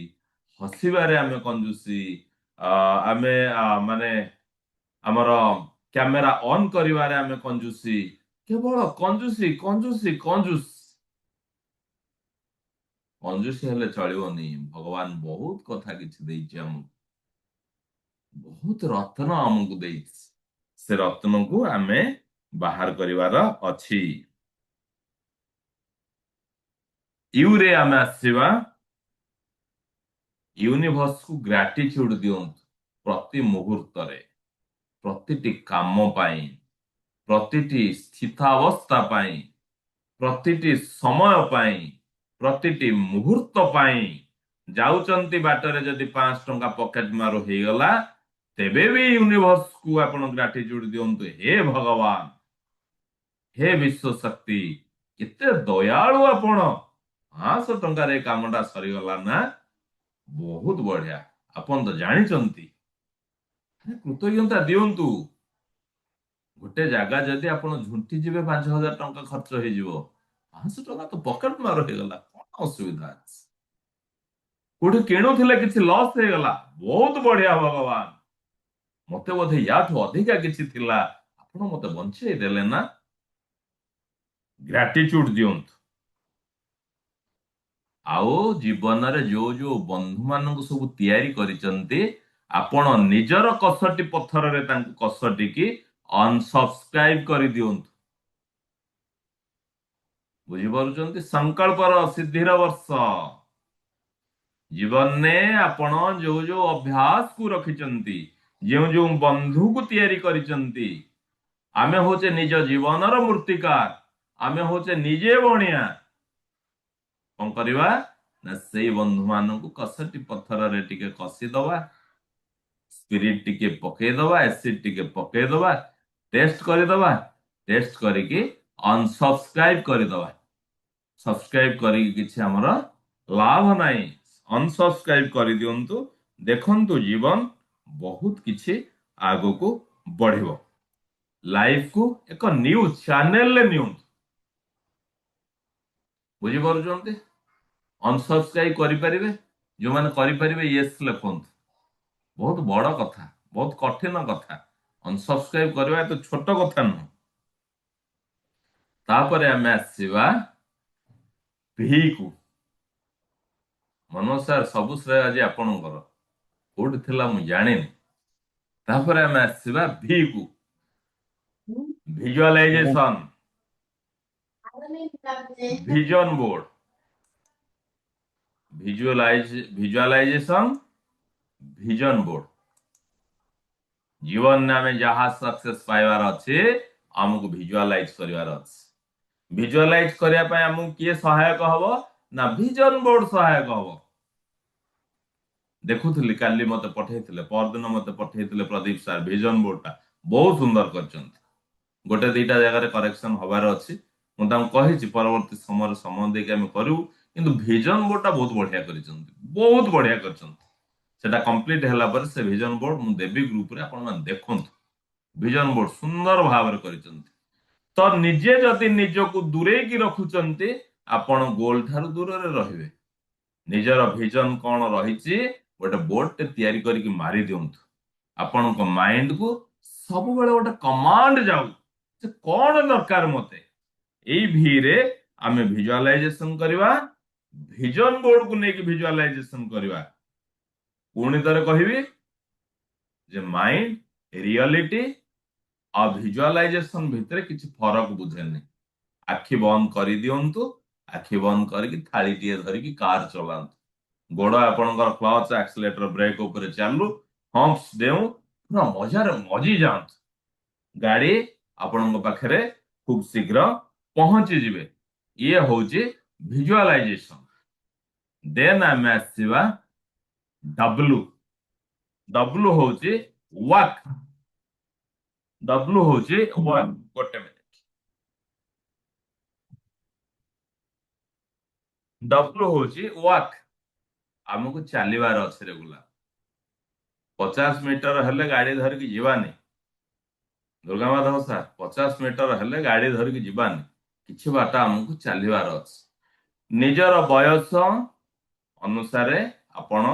ହସିବାରେ ଆମେ କଞ୍ଜୁସି, ଆମେ ମାନେ ଆମର କ୍ୟାମେରା ଅନ୍ କରିବାରେ ଆମେ କଞ୍ଜୁସି, କେବଳ କଞ୍ଜୁସି କଞ୍ଜୁସି କଞ୍ଜୁସ। କଞ୍ଜୁସି ହେଲେ ଚଳିବନି। ଭଗବାନ ବହୁତ କଥା କିଛି ଦେଇଛି ଆମକୁ, ବହୁତ ରତ୍ନ ଆମକୁ ଦେଇଛି। ସେ ରତ୍ନକୁ ଆମେ ବାହାର କରିବାର ଅଛି। ୟୁରେ ଆମେ ଆସିବା, ୟୁନିଭର୍ସକୁ ଗ୍ରାଟିଚ୍ୟୁଡ ଦିଅନ୍ତୁ ପ୍ରତି ମୁହୂର୍ତ୍ତରେ, ପ୍ରତିଟି କାମ ପାଇଁ, ପ୍ରତିଟି ସ୍ଥିତାବସ୍ଥା ପାଇଁ, ପ୍ରତିଟି ସମୟ ପାଇଁ, ପ୍ରତିଟି ମୁହୂର୍ତ୍ତ ପାଇଁ। ଯାଉଛନ୍ତି ବାଟରେ ଯଦି 5 ଟଙ୍କା ପକେଟ ମାରୁ ହେଇଗଲା, ତେବେ ବି ୟୁନିଭର୍ସକୁ ଆପଣ ଗ୍ରାଟିଚ୍ୟୁଡ ଦିଅନ୍ତୁ। ହେ ଭଗବାନ, ହେ ବିଶ୍ୱ ଶକ୍ତି, କେତେ ଦୟାଳୁ ଆପଣ। 500 ଟଙ୍କାରେ ଏ କାମଟା ସରିଗଲା ନା, ବହୁତ ବଢିଆ। ଆପଣ ତ ଜାଣିଛନ୍ତି, କୃତଜ୍ଞତା ଦିଅନ୍ତୁ। ଗୋଟେ ଜାଗା ଯଦି ଆପଣ ଝୁଣ୍ଟି ଯିବେ 5,000 ଟଙ୍କା ଖର୍ଚ୍ଚ ହେଇଯିବ, 500 ଟଙ୍କା ତ ପକେଟ ମାର ହେଇଗଲା, କଣ ଅସୁବିଧା ଅଛି? କୋଉଠି କିଣୁଥିଲେ କିଛି ଲସ୍ ହେଇଗଲା, ବହୁତ ବଢିଆ ଭଗବାନ। ମତେ ବୋଧେ ୟାଠୁ ଅଧିକା କିଛି ଥିଲା, ଆପଣ ମତେ ବଞ୍ଚେଇ ଦେଲେ ନା। ଗ୍ରାଟିଚ୍ୟୁଡ ଦିଅନ୍ତୁ। ଆଉ ଜୀବନରେ ଯୋଉ ଯୋଉ ବନ୍ଧୁ ମାନଙ୍କୁ ସବୁ ତିଆରି କରିଛନ୍ତି, ଆପଣ ନିଜର କଷଟି ପଥରରେ ତାଙ୍କୁ କଷଟିକି ଅନସବସ୍କ୍ରାଇବ କରିଦିଅନ୍ତୁ। ବୁଝିପାରୁଛନ୍ତି? ସଂକଳ୍ପର ସିଦ୍ଧିର ବର୍ଷ। ଜୀବନରେ ଆପଣ ଯୋଉ ଯୋଉ ଅଭ୍ୟାସକୁ ରଖିଛନ୍ତି, ଯେଉଁ ଯେଉଁ ବନ୍ଧୁକୁ ତିଆରି କରିଛନ୍ତି, ଆମେ ହଉଛେ ନିଜ ଜୀବନର ମୂର୍ତ୍ତିକାର, ଆମେ ହଉଛେ ନିଜେ ବଣିଆ। କଣ କରିବା ନା, ସେଇ ବନ୍ଧୁ ମାନଙ୍କୁ କଷଟି ପଥରରେ ଟିକେ କଷିଦବା, ସ୍ପିରିଟ ଟିକେ ପକେଇଦବା, ଏସିଡ ଟିକେ ପକେଇଦବା, ଟେଷ୍ଟ କରିଦବା, ଟେଷ୍ଟ କରିକି ଅନସବସ୍କ୍ରାଇବ କରିଦବା। ସବସ୍କ୍ରାଇବ କରିକି କିଛି ଆମର ଲାଭ ନାହିଁ, ଅନସବସ୍କ୍ରାଇବ କରିଦିଅନ୍ତୁ। ଦେଖନ୍ତୁ ଜୀବନ ବହୁତ କିଛି ଆଗକୁ ବଢିବ। ଲାଇଫକୁ ଏକ ନ୍ୟୁଜ ଚ୍ୟାନେଲରେ ନିଅନ୍ତୁ। ବୁଝିପାରୁଛନ୍ତି? ଅନସବସ୍କ୍ରାଇବ କରିପାରିବେ? ଯୋଉମାନେ କରିପାରିବେ ୟେସ୍ ଲେଖନ୍ତୁ। ବହୁତ ବଡ କଥା, ବହୁତ କଠିନ କଥା। ଅନସବସ୍କ୍ରାଇବ କରିବା ଏତେ ଛୋଟ କଥା ନୁହଁ। ତାପରେ ଆମେ ଆସିବା ଭି କୁ। ମନୋଜ ସାର୍, ସବୁ ଶ୍ରେୟ ଆଜି ଆପଣଙ୍କର। କୋଉଠି ଥିଲା ମୁଁ ଜାଣିନି। ତାପରେ ଆମେ ଆସିବା ଭି କୁ, visualisation, vision board. Visualisation, vision board. ଜୀବନରେ ଆମେ ଯାହା ସକ୍ସେସ ପାଇବାର ଅଛି, ଆମକୁ ଭିଜୁଆଲାଇଜ କରିବାର ଅଛି। ଭିଜୁଆଲାଇଜ କରିବା ପାଇଁ ଆମକୁ କିଏ ସହାୟକ ହବ ନା, ଭିଜନ ବୋର୍ଡ ସହାୟକ ହବ। ଦେଖୁଥିଲି କାଲି ମତେ ପଠେଇଥିଲେ, ପରଦିନ ମତେ ପଠେଇଥିଲେ ପ୍ରଦୀପ ସାର୍ ଭିଜନ ବୋର୍ଡଟା, ବହୁତ ସୁନ୍ଦର କରିଛନ୍ତି। ଗୋଟେ ଦିଟା ଜାଗାରେ କରେକ୍ସନ ହବାର ଅଛି, ମୁଁ ତାଙ୍କୁ କହିଛି ପରବର୍ତ୍ତୀ ସମୟରେ ସମୟ ଦେଇକି ଆମେ କରିବୁ। କିନ୍ତୁ ଭିଜନ ବୋର୍ଡଟା ବହୁତ ବଢିଆ କରିଛନ୍ତି, ବହୁତ ବଢିଆ କରିଛନ୍ତି। ସେଟା କମ୍ପ୍ଲିଟ ହେଲା ପରେ ସେ ଭିଜନ ବୋର୍ଡ ମୁଁ ଦେବି ଗ୍ରୁପରେ, ଆପଣ ମାନେ ଦେଖନ୍ତୁ। ଭିଜନ ବୋର୍ଡ ସୁନ୍ଦର ଭାବରେ କରିଛନ୍ତି। ତ ନିଜେ ଯଦି ନିଜକୁ ଦୂରେଇକି ରଖୁଛନ୍ତି, ଆପଣ ଗୋଲ ଠାରୁ ଦୂରରେ ରହିବେ। ନିଜର ଭିଜନ କଣ ରହିଛି, ଗୋଟେ ବୋର୍ଡଟେ ତିଆରି କରିକି ମାରି ଦିଅନ୍ତୁ। ଆପଣଙ୍କ ମାଇଣ୍ଡକୁ ସବୁବେଳେ ଗୋଟେ କମାଣ୍ଡ ଯାଉ, ଯେ କଣ ଦରକାର ମତେ। ଏଇ ଭିରେ ଆମେ ଭିଜୁଆଲାଇଜେସନ କରିବା, ଭିଜନ ବୋର୍ଡକୁ ନେଇକି ଭିଜୁଆଲାଇଜେସନ କରିବା। ପୁଣି ଥରେ କହିବି ଯେ ମାଇଣ୍ଡ, ରିଅଲିଟି ଆଉ ଭିଜୁଆଲାଇଜେସନ ଭିତରେ କିଛି ଫରକ ବୁଝେନି। ଆଖି ବନ୍ଦ କରିଦିଅନ୍ତୁ, ଆଖି ବନ୍ଦ କରିକି ଥାଳିଟିଏ ଧରିକି କାର ଚଲାନ୍ତୁ। ଗୋଡ ଆପଣଙ୍କର କ୍ଲଚ, ଆକ୍ସିଲେଟର, ବ୍ରେକ୍ ଉପରେ ଚାଲୁ, ହମ୍ପସ ଦେଉ, ପୁରା ମଜାରେ ମଜି ଯାଆନ୍ତୁ। ଗାଡି ଆପଣଙ୍କ ପାଖରେ ଖୁବ ଶୀଘ୍ର ପହଞ୍ଚିଯିବେ। ଇଏ ହଉଛି ଭିଜୁଆଲାଇଜେସନ। ଦେନ୍ ଆମେ ଆସିବା ଡବ୍ଲୁ। ଡବ୍ଲୁ ହଉଛି ୱାକ୍। ଡବ୍ଲୁ ହଉଛି ୱାକ୍। ଗୋଟେ ମିନିଟ। ଡବ୍ଲୁ ହଉଛି ୱାକ୍। ଆମକୁ ଚାଲିବାର ଅଛି ରେଗୁଲାର। 50 ମିଟର ହେଲେ ଗାଡି ଧରିକି ଯିବାନି। ଦୁର୍ଗା ମାଧବ ସାର୍, 50 ମିଟର ହେଲେ ଗାଡି ଧରିକି ଯିବାନି, କିଛି ବାଟ ଆମକୁ ଚାଲିବାର ଅଛି। ନିଜର ବୟସ ଅନୁସାରେ ଆପଣ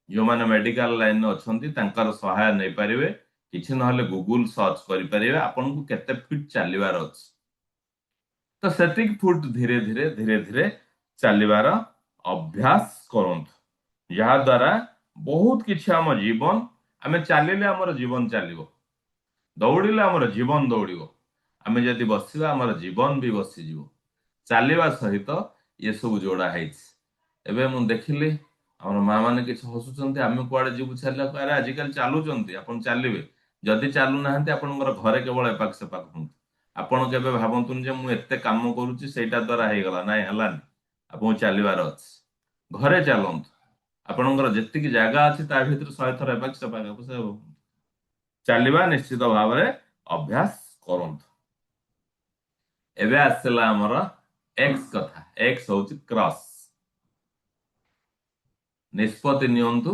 ଯୋଉମାନେ ମେଡିକାଲ ଲାଇନରେ ଅଛନ୍ତି ତାଙ୍କର ସହାୟ ନେଇପାରିବେ। କିଛି ନହେଲେ ଗୁଗୁଲ ସର୍ଚ୍ଚ କରିପାରିବେ ଆପଣଙ୍କୁ କେତେ ଫିଟ୍ ଚାଲିବାର ଅଛି। ତ ସେତିକି ଫୁଟ ଧୀରେ ଧୀରେ ଧୀରେ ଧୀରେ ଚାଲିବାର ଅଭ୍ୟାସ କରନ୍ତୁ, ଯାହା ଦ୍ୱାରା ବହୁତ କିଛି ଆମ ଜୀବନ, ଆମେ ଚାଲିଲେ ଆମର ଜୀବନ ଚାଲିବ, ଦୌଡ଼ିଲେ ଆମର ଜୀବନ ଦୌଡ଼ିବ, ଆମେ ଯଦି ବସିବା ଆମର ଜୀବନ ବି ବସିଯିବ। ଚାଲିବା ସହିତ ଏସବୁ ଯୋଡ଼ା ହେଇଛି। ଏବେ ମୁଁ ଦେଖିଲି ଆମର ମା ମାନେ କିଛି ହସୁଛନ୍ତି, ଆମେ କୁଆଡେ ଯିବୁ ଚାଲିବାକୁ? ଆରେ ଆଜିକାଲି ଚାଲୁଛନ୍ତି, ଆପଣ ଚାଲିବେ। ଯଦି ଚାଲୁନାହାନ୍ତି ଆପଣଙ୍କର ଘରେ କେବଳ ଏପାଖ ସେପାଖ ହୁଅନ୍ତୁ। ଆପଣ କେବେ ଭାବନ୍ତୁନି ଯେ ମୁଁ ଏତେ କାମ କରୁଛି ସେଇଟା ଦ୍ଵାରା ହେଇଗଲା, ନାଇଁ ହେଲାନି। ଆପଣଙ୍କୁ ଚାଲିବାର ଅଛି, ଘରେ ଚାଲନ୍ତୁ। ଆପଣଙ୍କର ଯେତିକି ଜାଗା ଅଛି ତା ଭିତରେ 100 ଥର ଏପାଖ ସେପାଖ ଚାଲିବା ନିଶ୍ଚିତ ଭାବରେ ଅଭ୍ୟାସ କରନ୍ତୁ। ଏବେ ଆସିଲା ଆମର ଏକ୍ସ କଥା। ଏକ୍ସ ହଉଛି କ୍ରସ୍। ନିଷ୍ପତ୍ତି ନିଅନ୍ତୁ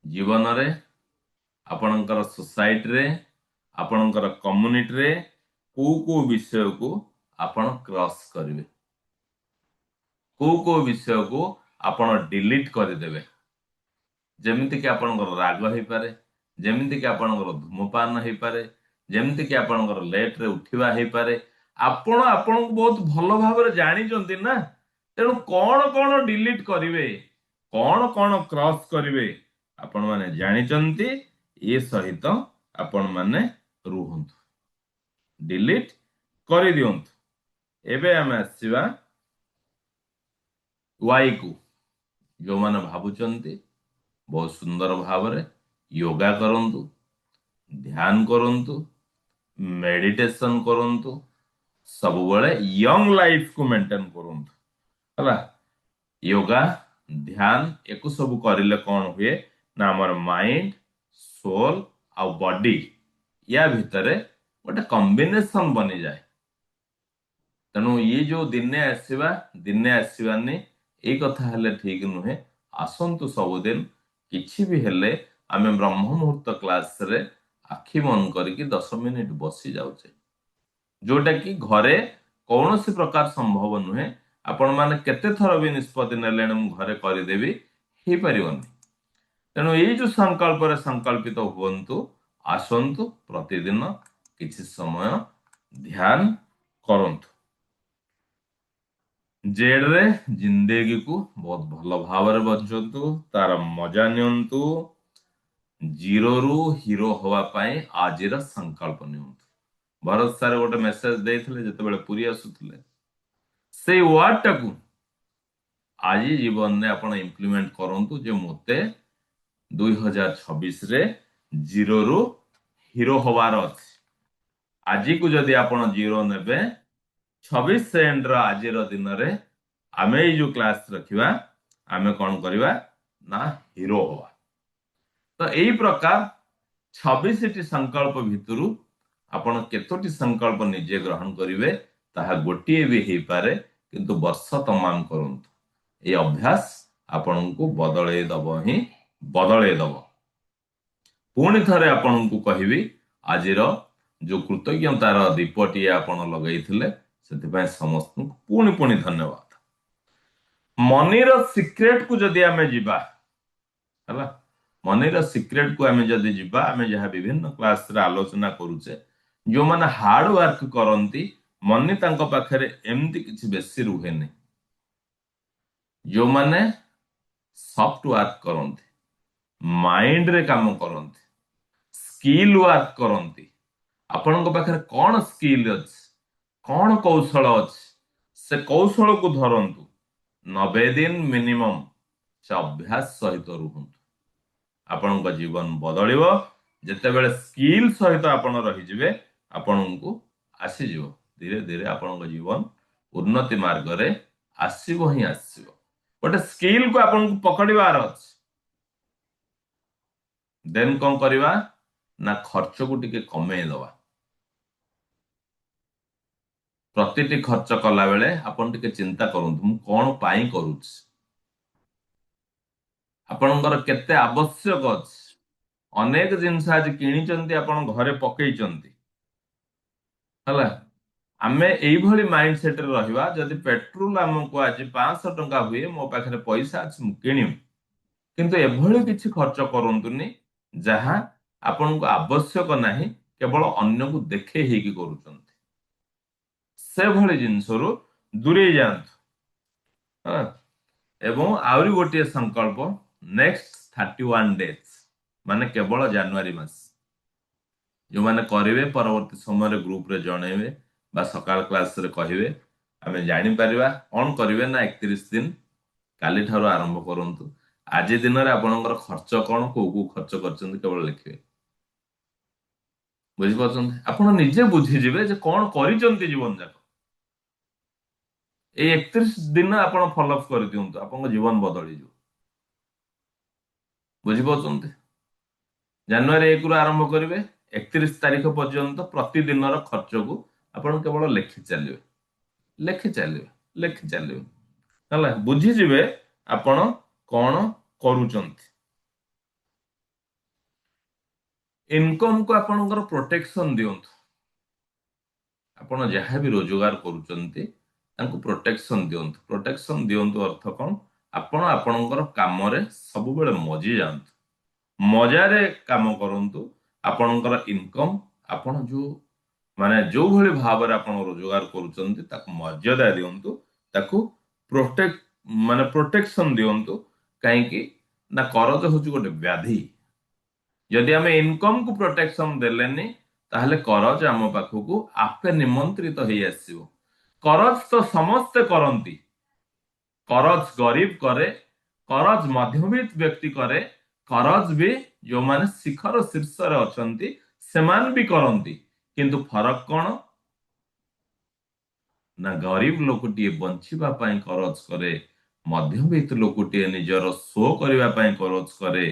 ଜୀବନରେ, ଆପଣଙ୍କର ସୋସାଇଟିରେ, ଆପଣଙ୍କର କମ୍ୟୁନିଟିରେ କୋଉ କୋଉ ବିଷୟକୁ ଆପଣ କ୍ରସ୍ କରିବେ, କୋଉ କୋଉ ବିଷୟକୁ ଆପଣ ଡିଲିଟ କରିଦେବେ। ଯେମିତିକି ଆପଣଙ୍କର ରାଗ ହେଇପାରେ, ଯେମିତିକି ଆପଣଙ୍କର ଧୂମପାନ ହେଇପାରେ, ଯେମିତିକି ଆପଣଙ୍କର ଲେଟରେ ଉଠିବା ହେଇପାରେ। ଆପଣ ଆପଣଙ୍କୁ ବହୁତ ଭଲ ଭାବରେ ଜାଣିଛନ୍ତି ନା, ତେଣୁ କଣ କଣ ଡିଲିଟ କରିବେ, କଣ କଣ କ୍ରସ୍ କରିବେ ଆପଣମାନେ ଜାଣିଛନ୍ତି। ଏ ସହିତ ଆପଣମାନେ ରୁହନ୍ତୁ, ଡିଲିଟ କରିଦିଅନ୍ତୁ। ଏବେ ଆମେ ଆସିବା ୱାଇ କୁ। ଯୋଉମାନେ ଭାବୁଛନ୍ତି ବହୁତ ସୁନ୍ଦର ଭାବରେ ୟୋଗା କରନ୍ତୁ, ଧ୍ୟାନ କରନ୍ତୁ, ମେଡିଟେସନ କରନ୍ତୁ, ସବୁବେଳେ ୟଙ୍ଗ ଲାଇଫକୁ ମେଣ୍ଟେନ କରନ୍ତୁ, ହେଲା। ୟୋଗା, ଧ୍ୟାନ ଏକୁ ସବୁ କରିଲେ କଣ ହୁଏ ନା ଆମର ମାଇଣ୍ଡ, ସୋଲ ଆଉ ବଡି ୟା ଭିତରେ ଗୋଟେ କମ୍ବିନେସନ ବନିଯାଏ। ତେଣୁ ଇଏ ଯୋଉ ଦିନେ ଆସିବା ଦିନେ ଆସିବାନି ଏଇ କଥା ହେଲେ ଠିକ ନୁହେଁ। ଆସନ୍ତୁ ସବୁଦିନ କିଛି ବି ହେଲେ ଆମେ ବ୍ରହ୍ମ ମୁହୂର୍ତ୍ତ କ୍ଲାସରେ ଆଖି ବନ୍ଦ କରିକି 10 ମିନିଟ ବସି ଯାଉଛେ, ଯୋଉଟା କି ଘରେ କୌଣସି ପ୍ରକାର ସମ୍ଭବ ନୁହେଁ। ଆପଣ ମାନେ କେତେ ଥର ବି ନିଷ୍ପତ୍ତି ନେଲେଣି ମୁଁ ଘରେ କରିଦେବି, ହେଇପାରିବନି। ତେଣୁ ଏଇ ଯୋଉ ସଂକଳ୍ପରେ ସଂକଳ୍ପିତ ହୁଅନ୍ତୁ, ଆସନ୍ତୁ ପ୍ରତିଦିନ କିଛି ସମୟ ଧ୍ୟାନ କରନ୍ତୁ। ଜେଡରେ ଜିନ୍ଦଗିକୁ ବହୁତ ଭଲ ଭାବରେ ବଞ୍ଚନ୍ତୁ, ତାର ମଜା ନିଅନ୍ତୁ। ଜିରୋରୁ ହିରୋ ହବା ପାଇଁ ଆଜିର ସଂକଳ୍ପ ନିଅନ୍ତୁ। ଭରତ ସାର୍ ଗୋଟେ ମେସେଜ ଦେଇଥିଲେ ଯେତେବେଳେ ପୁରୀ ଆସୁଥିଲେ, ସେଇ ୱାର୍ଡଟାକୁ ଆଜି ଜୀବନରେ ଆପଣ ଇମ୍ପ୍ଲିମେଣ୍ଟ କରନ୍ତୁ ଯେ ମୋତେ 2026ରେ ଜିରୋରୁ ହିରୋ ହବାର ଅଛି। ଆଜିକୁ ଯଦି ଆପଣ ଜିରୋ ନେବେ, 26 ସେକେଣ୍ଡର ଆଜିର ଦିନରେ ଆମେ ଏଇ ଯୋଉ କ୍ଲାସ ରଖିବା, ଆମେ କଣ କରିବା ନା ହିରୋ ହବା। ତ ଏଇ ପ୍ରକାର 26ଟି ସଂକଳ୍ପ ଭିତରୁ ଆପଣ କେତୋଟି ସଂକଳ୍ପ ନିଜେ ଗ୍ରହଣ କରିବେ ତାହା ଗୋଟିଏ ବି ହେଇପାରେ, କିନ୍ତୁ ବର୍ଷ ତମାମ କରନ୍ତୁ। এই ଅଭ୍ୟାସ ଆପଣଙ୍କୁ ବଦଳେଇ ଦବ ହିଁ ବଦଳେଇ ଦବ। ପୁଣି ଥରେ ଆପଣଙ୍କୁ କହିବି, ଆଜିର ଯୋଉ କୃତଜ୍ଞତାର ଦୀପଟିଏ ଆପଣ ଲଗେଇଥିଲେ ସେଥିପାଇଁ ସମସ୍ତଙ୍କୁ ପୁଣି ପୁଣି ଧନ୍ୟବାଦ। ମନିର ସିକ୍ରେଟକୁ ଯଦି ଆମେ ଯିବା, ହେଲା, ମନିର ସିକ୍ରେଟକୁ ଆମେ ଯଦି ଯିବା, ଆମେ ଯାହା ବିଭିନ୍ନ କ୍ଲାସରେ ଆଲୋଚନା କରୁଛେ, ଯୋଉମାନେ ହାର୍ଡ ୱାର୍କ କରନ୍ତି ମନି ତାଙ୍କ ପାଖରେ ଏମିତି କିଛି ବେଶୀ ରୁହେନି। ଯୋଉମାନେ ସଫ୍ଟ ୱାର୍କ କରନ୍ତି, ମାଇଣ୍ଡରେ କାମ କରନ୍ତି, ସ୍କିଲ ୱାର୍କ କରନ୍ତି, ଆପଣଙ୍କ ପାଖରେ କଣ ସ୍କିଲ ଅଛି, କଣ କୌଶଳ ଅଛି, ସେ କୌଶଳକୁ ଧରନ୍ତୁ। 90 ଦିନ ମିନିମମ୍ ସେ ଅଭ୍ୟାସ ସହିତ ରୁହନ୍ତୁ, ଆପଣଙ୍କ ଜୀବନ ବଦଳିବ। ଯେତେବେଳେ ସ୍କିଲ ସହିତ ଆପଣ ରହିଯିବେ, ଆପଣଙ୍କୁ ଆସିଯିବ, ଧୀରେ ଧୀରେ ଆପଣଙ୍କ ଜୀବନ ଉନ୍ନତି ମାର୍ଗରେ ଆସିବ ହିଁ ଆସିବ। ଗୋଟେ ସ୍କିଲକୁ ଆପଣଙ୍କୁ ପକଡ଼ିବାର ଅଛି। ଦେନ୍ କଣ କରିବା ନା ଖର୍ଚ୍ଚକୁ ଟିକେ କମେଇ ଦବା। ପ୍ରତିଟି ଖର୍ଚ୍ଚ କଲା ବେଳେ ଆପଣ ଟିକେ ଚିନ୍ତା କରନ୍ତୁ, ମୁଁ କଣ ପାଇଁ କରୁଛି, ଆପଣଙ୍କର କେତେ ଆବଶ୍ୟକ ଅଛି। ଅନେକ ଜିନିଷ ଆଜି କିଣିଛନ୍ତି, ଆପଣ ଘରେ ପକେଇଛନ୍ତି, ହେଲା। ଆମେ ଏଇଭଳି ମାଇଣ୍ଡ ସେଟରେ ରହିବା, ଯଦି ପେଟ୍ରୋଲ ଆମକୁ ଆଜି 500 ଟଙ୍କା ହୁଏ, ମୋ ପାଖରେ ପଇସା ଅଛି ମୁଁ କିଣିବି। କିନ୍ତୁ ଏଭଳି କିଛି ଖର୍ଚ୍ଚ କରନ୍ତୁନି ଯାହା ଆପଣଙ୍କୁ ଆବଶ୍ୟକ ନାହିଁ କେବଳ ଅନ୍ୟକୁ ଦେଖେଇ ହେଇକି କରୁଛନ୍ତି। ସେଭଳି ଜିନିଷରୁ ଦୂରେଇ ଯାଆନ୍ତୁ। ହଁ। ଏବଂ ଆହୁରି ଗୋଟିଏ ସଂକଳ୍ପ, ନେକ୍ସଟ 31 ଡେଜ, ମାନେ କେବଳ ଜାନୁଆରୀ ମାସ। ଯୋଉମାନେ କରିବେ ପରବର୍ତ୍ତୀ ସମୟରେ ଗ୍ରୁପରେ ଜଣେଇବେ ବା ସକାଳ କ୍ଲାସରେ କହିବେ, ଆମେ ଜାଣିପାରିବା। କଣ କରିବେ ନା 31 ଦିନ କାଲିଠାରୁ ଆରମ୍ଭ କରନ୍ତୁ। ଆଜି ଦିନରେ ଆପଣଙ୍କର ଖର୍ଚ୍ଚ କଣ, କୋଉ କୋଉ ଖର୍ଚ୍ଚ କରିଛନ୍ତି କେବଳ ଲେଖିବେ। ବୁଝିପାରୁଛନ୍ତି? ଆପଣ ନିଜେ ବୁଝିଯିବେ ଯେ କଣ କରିଛନ୍ତି ଜୀବନ ଯାକ। ଏଇ 31 ଦିନ ଆପଣ ଫଲୋଅପ୍ କରିଦିଅନ୍ତୁ, ଆପଣଙ୍କ ଜୀବନ ବଦଳିଯିବ। ବୁଝିପାରୁଛନ୍ତି? ଜାନୁଆରୀ 1ରୁ ଆରମ୍ଭ କରିବେ, 31 ତାରିଖ ପର୍ଯ୍ୟନ୍ତ ପ୍ରତିଦିନର ଖର୍ଚ୍ଚକୁ ଆପଣ କେବଳ ଲେଖି ଚାଲିବେ, ଲେଖି ଚାଲିବେ, ଲେଖି ଚାଲିବେ। ହେଲା, ବୁଝିଯିବେ ଆପଣ କଣ କରୁଛନ୍ତି। ଇନକମକୁ ଆପଣଙ୍କର ପ୍ରୋଟେକ୍ସନ ଦିଅନ୍ତୁ। ଆପଣ ଯାହା ବି ରୋଜଗାର କରୁଛନ୍ତି ତାଙ୍କୁ ପ୍ରୋଟେକ୍ସନ ଦିଅନ୍ତୁ। ପ୍ରୋଟେକ୍ସନ ଦିଅନ୍ତୁ ଅର୍ଥ କଣ? ଆପଣ ଆପଣଙ୍କର କାମରେ ସବୁବେଳେ ମଜି ଯାଆନ୍ତୁ, ମଜାରେ କାମ କରନ୍ତୁ। ଆପଣଙ୍କର ଇନକମ, ଆପଣ ଯୋଉ ଭଳି ଭାବରେ ଆପଣ ରୋଜଗାର କରୁଛନ୍ତି ତାକୁ ମର୍ଯ୍ୟାଦା ଦିଅନ୍ତୁ, ତାକୁ ପ୍ରୋଟେକ୍ସନ ଦିଅନ୍ତୁ। କାହିଁକି ନା କରଜ ହଉଛି ଗୋଟେ ବ୍ୟାଧି। ଯଦି ଆମେ ଇନକମକୁ ପ୍ରୋଟେକ୍ସନ ଦେଲେନି ତାହେଲେ କରଜ ଆମ ପାଖକୁ ଆପେ ନିମନ୍ତ୍ରିତ ହେଇ ଆସିବ। କରଜ ତ ସମସ୍ତେ କରନ୍ତି। କରଜ ଗରିବ କରେ, କରଜ ମଧ୍ୟବିତ୍ତ ବ୍ୟକ୍ତି କରେ, କରଜ ବି ଯୋଉମାନେ ଶିଖର ଶୀର୍ଷରେ ଅଛନ୍ତି ସେମାନେ ବି କରନ୍ତି। କିନ୍ତୁ ଫରକ କଣ ନା ଗରିବ ଲୋକଟିଏ ବଞ୍ଚିବା ପାଇଁ କରଜ କରେ, ମଧ୍ୟବିତ୍ତ ଲୋକଟିଏ ନିଜର ଶୋ କରିବା ପାଇଁ କରଜ କରେ,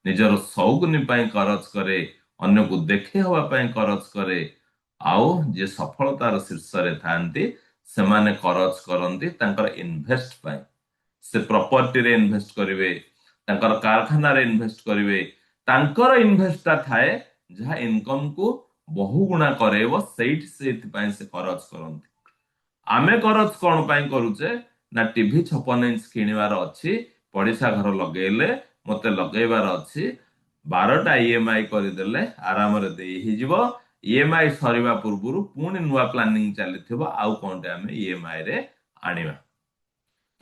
ନିଜର ସଉଗୁନି ପାଇଁ କରଜ କରେ, ଅନ୍ୟକୁ ଦେଖେଇ ହବା ପାଇଁ କରଜ କରେ। ଆଉ ଯିଏ ସଫଳତାର ଶୀର୍ଷରେ ଥାନ୍ତି ସେମାନେ କରଜ କରନ୍ତି ତାଙ୍କର ଇନଭେଷ୍ଟ ପାଇଁ। ସେ ପ୍ରପର୍ଟିରେ ଇନଭେଷ୍ଟ କରିବେ, ତାଙ୍କର କାରଖାନାରେ ଇନଭେଷ୍ଟ କରିବେ। ତାଙ୍କର ଇନଭେଷ୍ଟଟା ଥାଏ ଯାହା ଇନକମକୁ ବହୁ ଗୁଣା କରେଇବ, ସେଇଥିପାଇଁ ସେ କରଜ କରନ୍ତି। ଆମେ କରଜ କଣ ପାଇଁ କରୁଛେ ନା ଟିଭି 56 ଇଞ୍ଚ କିଣିବାର ଅଛି, ପଡିଶା ଘର ଲଗେଇଲେ ମତେ ଲଗେଇବାର ଅଛି, 12ଟା ଇଏମଆଇ କରିଦେଲେ ଆରାମରେ ଦେଇ ହେଇଯିବ। ଇଏମଆଇ ସରିବା ପୂର୍ବରୁ ପୁଣି ନୂଆ ପ୍ଲାନିଂ ଚାଲିଥିବ, ଆଉ କଣଟେ ଆମେ ଇଏମଆଇ ରେ ଆଣିବା।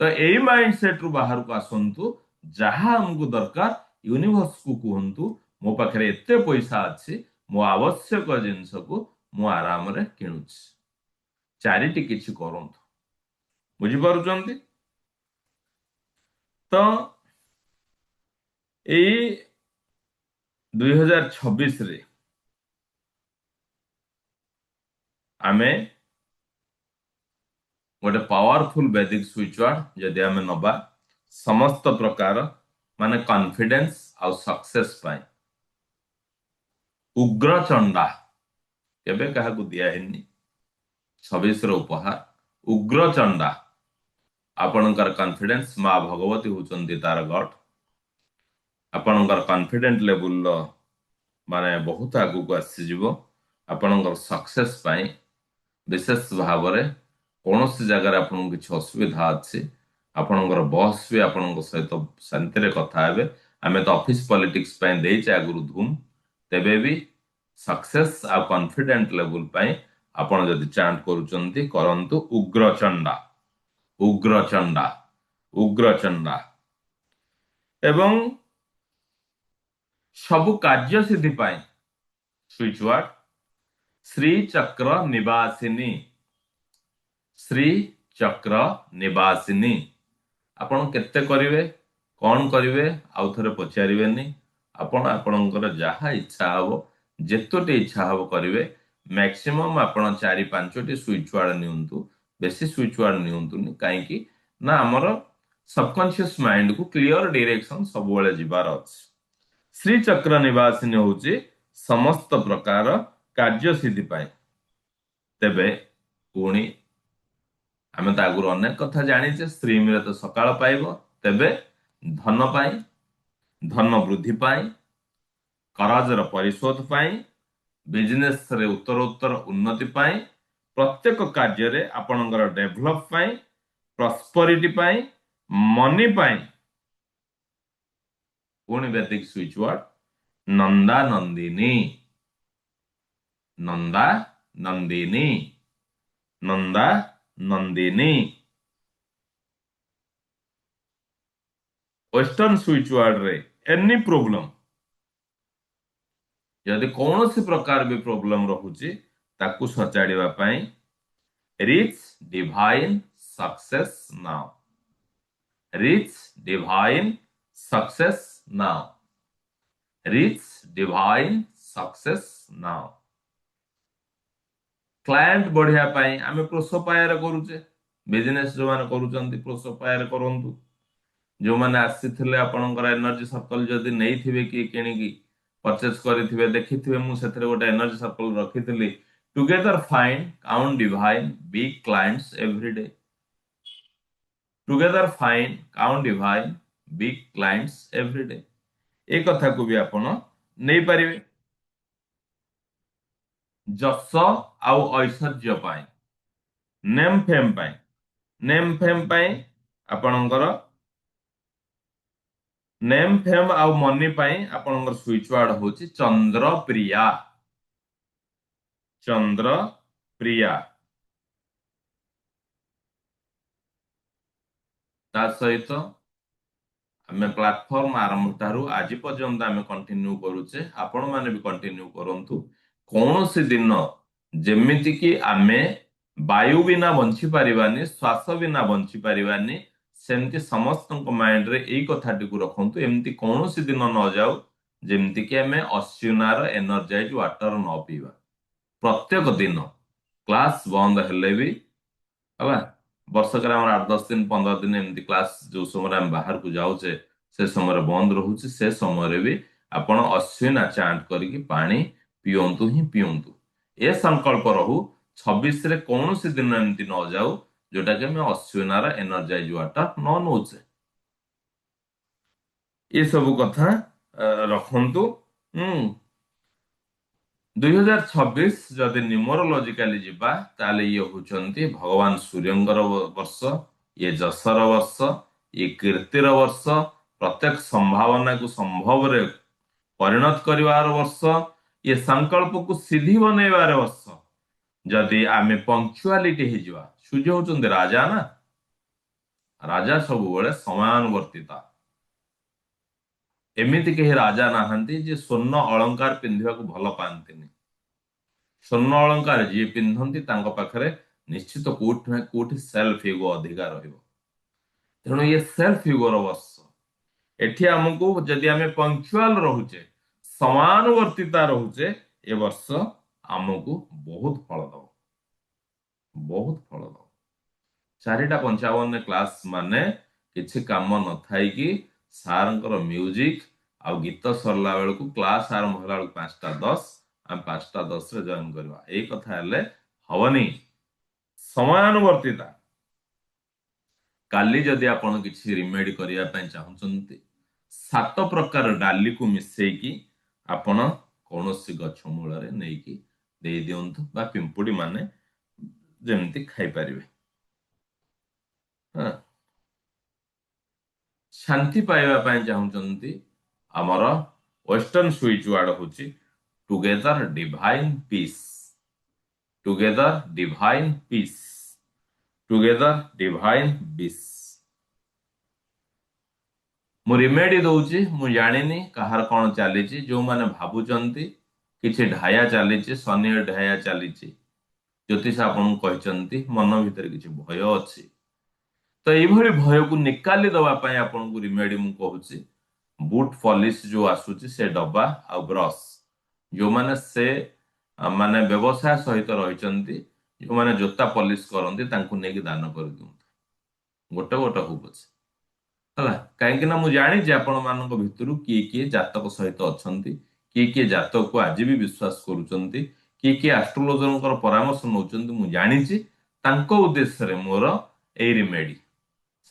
ତ ଏଇ ମାଇଣ୍ଡ ସେଟ ରୁ ବାହାରକୁ ଆସନ୍ତୁ। ଯାହା ଆମକୁ ଦରକାର ୟୁନିଭର୍ସକୁ କୁହନ୍ତୁ, ମୋ ପାଖରେ ଏତେ ପଇସା ଅଛି, ମୋ ଆବଶ୍ୟକ ଜିନିଷକୁ ମୁଁ ଆରାମରେ କିଣୁଛି। ଚାରିଟି କିଛି କରନ୍ତୁ। ବୁଝିପାରୁଛନ୍ତି? ତ ଏଇ 2026ରେ ଆମେ ଗୋଟେ ପାୱାରଫୁଲ ବେଦିକ ସୁଇଚ ୱାର୍ଡ ଯଦି ଆମେ ନବା, ସମସ୍ତ ପ୍ରକାର ମାନେ କନଫିଡେନ୍ସ ଆଉ ସକ୍ସେସ ପାଇଁ। ଉଗ୍ରଚଣ୍ଡା କେବେ କାହାକୁ ଦିଆହେଇନି, 26ର ଉପହାର ଉଗ୍ରଚଣ୍ଡା। ଆପଣଙ୍କର କନଫିଡେନ୍ସ, ମା ଭଗବତୀ ହଉଛନ୍ତି ତାର ଗଡ। ଆପଣଙ୍କର କନଫିଡେଣ୍ଟ ଲେବୁଲର ମାନେ ବହୁତ ଆଗକୁ ଆସିଯିବ। ଆପଣଙ୍କର ସକ୍ସେସ ପାଇଁ ବିଶେଷ ଭାବରେ କୌଣସି ଜାଗାରେ ଆପଣଙ୍କୁ କିଛି ଅସୁବିଧା ଅଛି, ଆପଣଙ୍କର ବସ୍ ବି ଆପଣଙ୍କ ସହିତ ଶାନ୍ତିରେ କଥା ହେବେ। ଆମେ ତ ଅଫିସ ପଲିଟିକ୍ସ ପାଇଁ ଦେଇଛେ ଆଗରୁ ଧୁମ, ତେବେ ବି ସକ୍ସେସ ଆଉ କନଫିଡେଣ୍ଟ ଲେବୁଲ ପାଇଁ ଆପଣ ଯଦି ଚାଣ୍ଟ କରୁଛନ୍ତି କରନ୍ତୁ ଉଗ୍ରଚଣ୍ଡା, ଉଗ୍ରଚଣ୍ଡା, ଉଗ୍ରଚଣ୍ଡା। ଏବଂ ସବୁ କାର୍ଯ୍ୟ ସିଦ୍ଧି ପାଇଁ ସୁଇଚ ୱାର୍ଡ ଶ୍ରୀ ଚକ୍ର ନିବାସିନୀ, ଶ୍ରୀ ଚକ୍ର ନିବାସିନୀ। ଆପଣ କେତେ କରିବେ, କଣ କରିବେ ଆଉ ଥରେ ପଚାରିବେନି। ଆପଣ ଆପଣଙ୍କର ଯାହା ଇଚ୍ଛା ହବ, ଯେତୋଟି ଇଚ୍ଛା ହବ କରିବେ। ମ୍ୟାକ୍ସିମମ୍ ଆପଣ 4-5ଟି ସୁଇଚ ୱାର୍ଡ ନିଅନ୍ତୁ, ବେଶୀ ସୁଇଚ ୱାର୍ଡ ନିଅନ୍ତୁନି। କାହିଁକି ନା ଆମର ସବକନସିୟସ ମାଇଣ୍ଡକୁ କ୍ଲିୟର ଡିରେକ୍ସନ ସବୁବେଳେ ଯିବାର ଅଛି। ଶ୍ରୀଚକ୍ର ନିବାସିନୀ ହଉଛି ସମସ୍ତ ପ୍ରକାର କାର୍ଯ୍ୟ ସିଦ୍ଧି ପାଇଁ। ତେବେ ପୁଣି ଆମେ ତ ଆଗରୁ ଅନେକ କଥା ଜାଣିଛେ, ସ୍ତ୍ରୀମରେ ତ ସକାଳ ପାଇବ। ତେବେ ଧନ ପାଇଁ, ଧନ ବୃଦ୍ଧି ପାଇଁ, କରଜର ପରିଶୋଧ ପାଇଁ, ବିଜନେସରେ ଉତ୍ତରୋତ୍ତର ଉନ୍ନତି ପାଇଁ, ପ୍ରତ୍ୟେକ କାର୍ଯ୍ୟରେ ଆପଣଙ୍କର ଡେଭଲପ ପାଇଁ, ପ୍ରସ୍ପରିଟି ପାଇଁ, ମନି ପାଇଁ ପୁଣି ବେଦିକ ସୁଇଚ ୱାର୍ଡ नंदा नंदिनी, नंदा नंदिनी, नंदा नंदिनी। वेस्टर्न स्विच वर्ड रे एनी प्रोब्लम, यदि कौन सी प्रकार भी प्रोब्लम रहुची ताकू सचाड़िबा पई rich divine success now, rich divine success now, rich divine success now. Client बढ़िया पाई आमे प्रोसोपायर करूचे, बिजनेस जो माने करूचंती प्रोसोपायर करंतु। जो माने आसीथिले आपनकर एनर्जी सर्कल जदी नेइथिबे कि किनिकी परचेस करिथिबे देखिथिबे मु सेथरे गोटे एनर्जी सर्कल रखिथिली। Together find count divine big clients every day, together find count divine big clients every day. ए कथा को भी आपण नै परिबे। जस आउ ऐश्वर्य पाई, नेम फेम पाई, नेम फेम पाई आपणकर नेम फेम आउ मनी पाई आपणकर स्विच वर्ड होची चंद्र प्रिया, चंद्र प्रिया। ता सहित आमे प्लेटफॉर्म आरंभ ठारू आज पर्यंत आमे कंटिन्यू करूचे, आपण माने भी कंटिन्यू करंतु। कौन सी दिन जेमिति कि आमे वायु बिना बंची पारिबानी, श्वास बिना बंची पारिबानी, सेमति समस्त माइंड रे एई कथाटी को रखंतु। एमति कौन सी दिन न जाऊ जेमिति कि आमे अस्युनार एनर्जाइज वाटर न पीवा। प्रत्येक दिन क्लास बंद हेले भी हला वर्षकर 8 10 दिन 15 दिन एमती क्लास जो समय हम बाहर को जाऊचे से समय बंद रहूचे, से समय भी आपण अश्विना चांट करके पानी पियंतु ही पियंतु। ए संकल्प रहू 26 रे कौन सी दिन एमती न जाऊ जोटा कि मैं अश्विनार एनर्जाइज वाटर न नौचे। ये सब कथा रखंतु। 2026 जदि न्यूमरोलॉजिकली जिबा ताले ये होचंती भगवान सूर्यंकर वर्ष, ये जसर वर्ष, ये कीर्तिर वर्ष, प्रत्येक संभावना को संभव रे परिणत करिवार वर्ष, ये संकल्प को सिद्धि बनैबार वर्ष। जदि आमे पंक्चुअलिटी हे जिवा, सूर्य होचंती राजा ना, राजा सब बेले समयानुवर्तिता। एमिति केही राजा नाहंती जे स्वर्ण अलंकार पिंधिबा को भल पांतिनी। स्वर्ण अलंकार जी पिंधती पाखरे निश्चित कोठी ना कोठी सेल्फ इगो अधिकार रहिबो। तेणु ये सेल्फ इगोर वर्ष एठी हमको जदि आमे पंक्चुअल रहुचे, समानुवर्तिता रहुचे, ए वर्ष हमको बहुत फल दो, बहुत फल दो। 4:55 क्लास माने किछि काम न थाई कि सारंकर म्यूजिक आ गीत सरला बेल को क्लास आरंभ होला बेल 5:10 हम 5:10 रे जॉइन करवा। ए कथा हेले हवनी। समयानुवर्तिता काली जदि आपण किछि रिमेडी करिया पय चाहुचंती 7 प्रकार डाली को मिसई की आपण कोनोसी गछ मूल रे नै की देई दियंतु बा पिंपुडी माने जेमति खाई परिबे। हां शांति पाइबा पय चाहुचंती हमर वेस्टर्न स्विच वर्ड होची together divine peace, together divine peace, together divine peace. मु रिमेडी दउची, मु जानिनी कहार कोन चालीची। जो माने भाबुचंती किछि ढाया चालीची, शनि ढाया चालीची, ज्योतिष आपन कहचंती मन भीतर किछि भय अछि, तो एई भली भय को निकाली दवा पय आपन को रिमेडी मु कहूची बूट पॉलिश जो आसुची से डब्बा आ ब्रश। जो माने से माने व्यवसाय सहित रहिचंती, जो माने जोता पॉलिश करंती तांकु नेकी दान कर दियंतु गोटे गोटे होबछ हला। काहे कि ना मु जानि जे आपण मानक भितरु किए जातक सहित अछंती, किए जातक को आज भी विश्वास करूचंती, किए एस्ट्रोलॉजरଙ୍କର परामर्श नउचंती। मु जानि छि तांको उद्देश्य रे मोर एई रिमेडी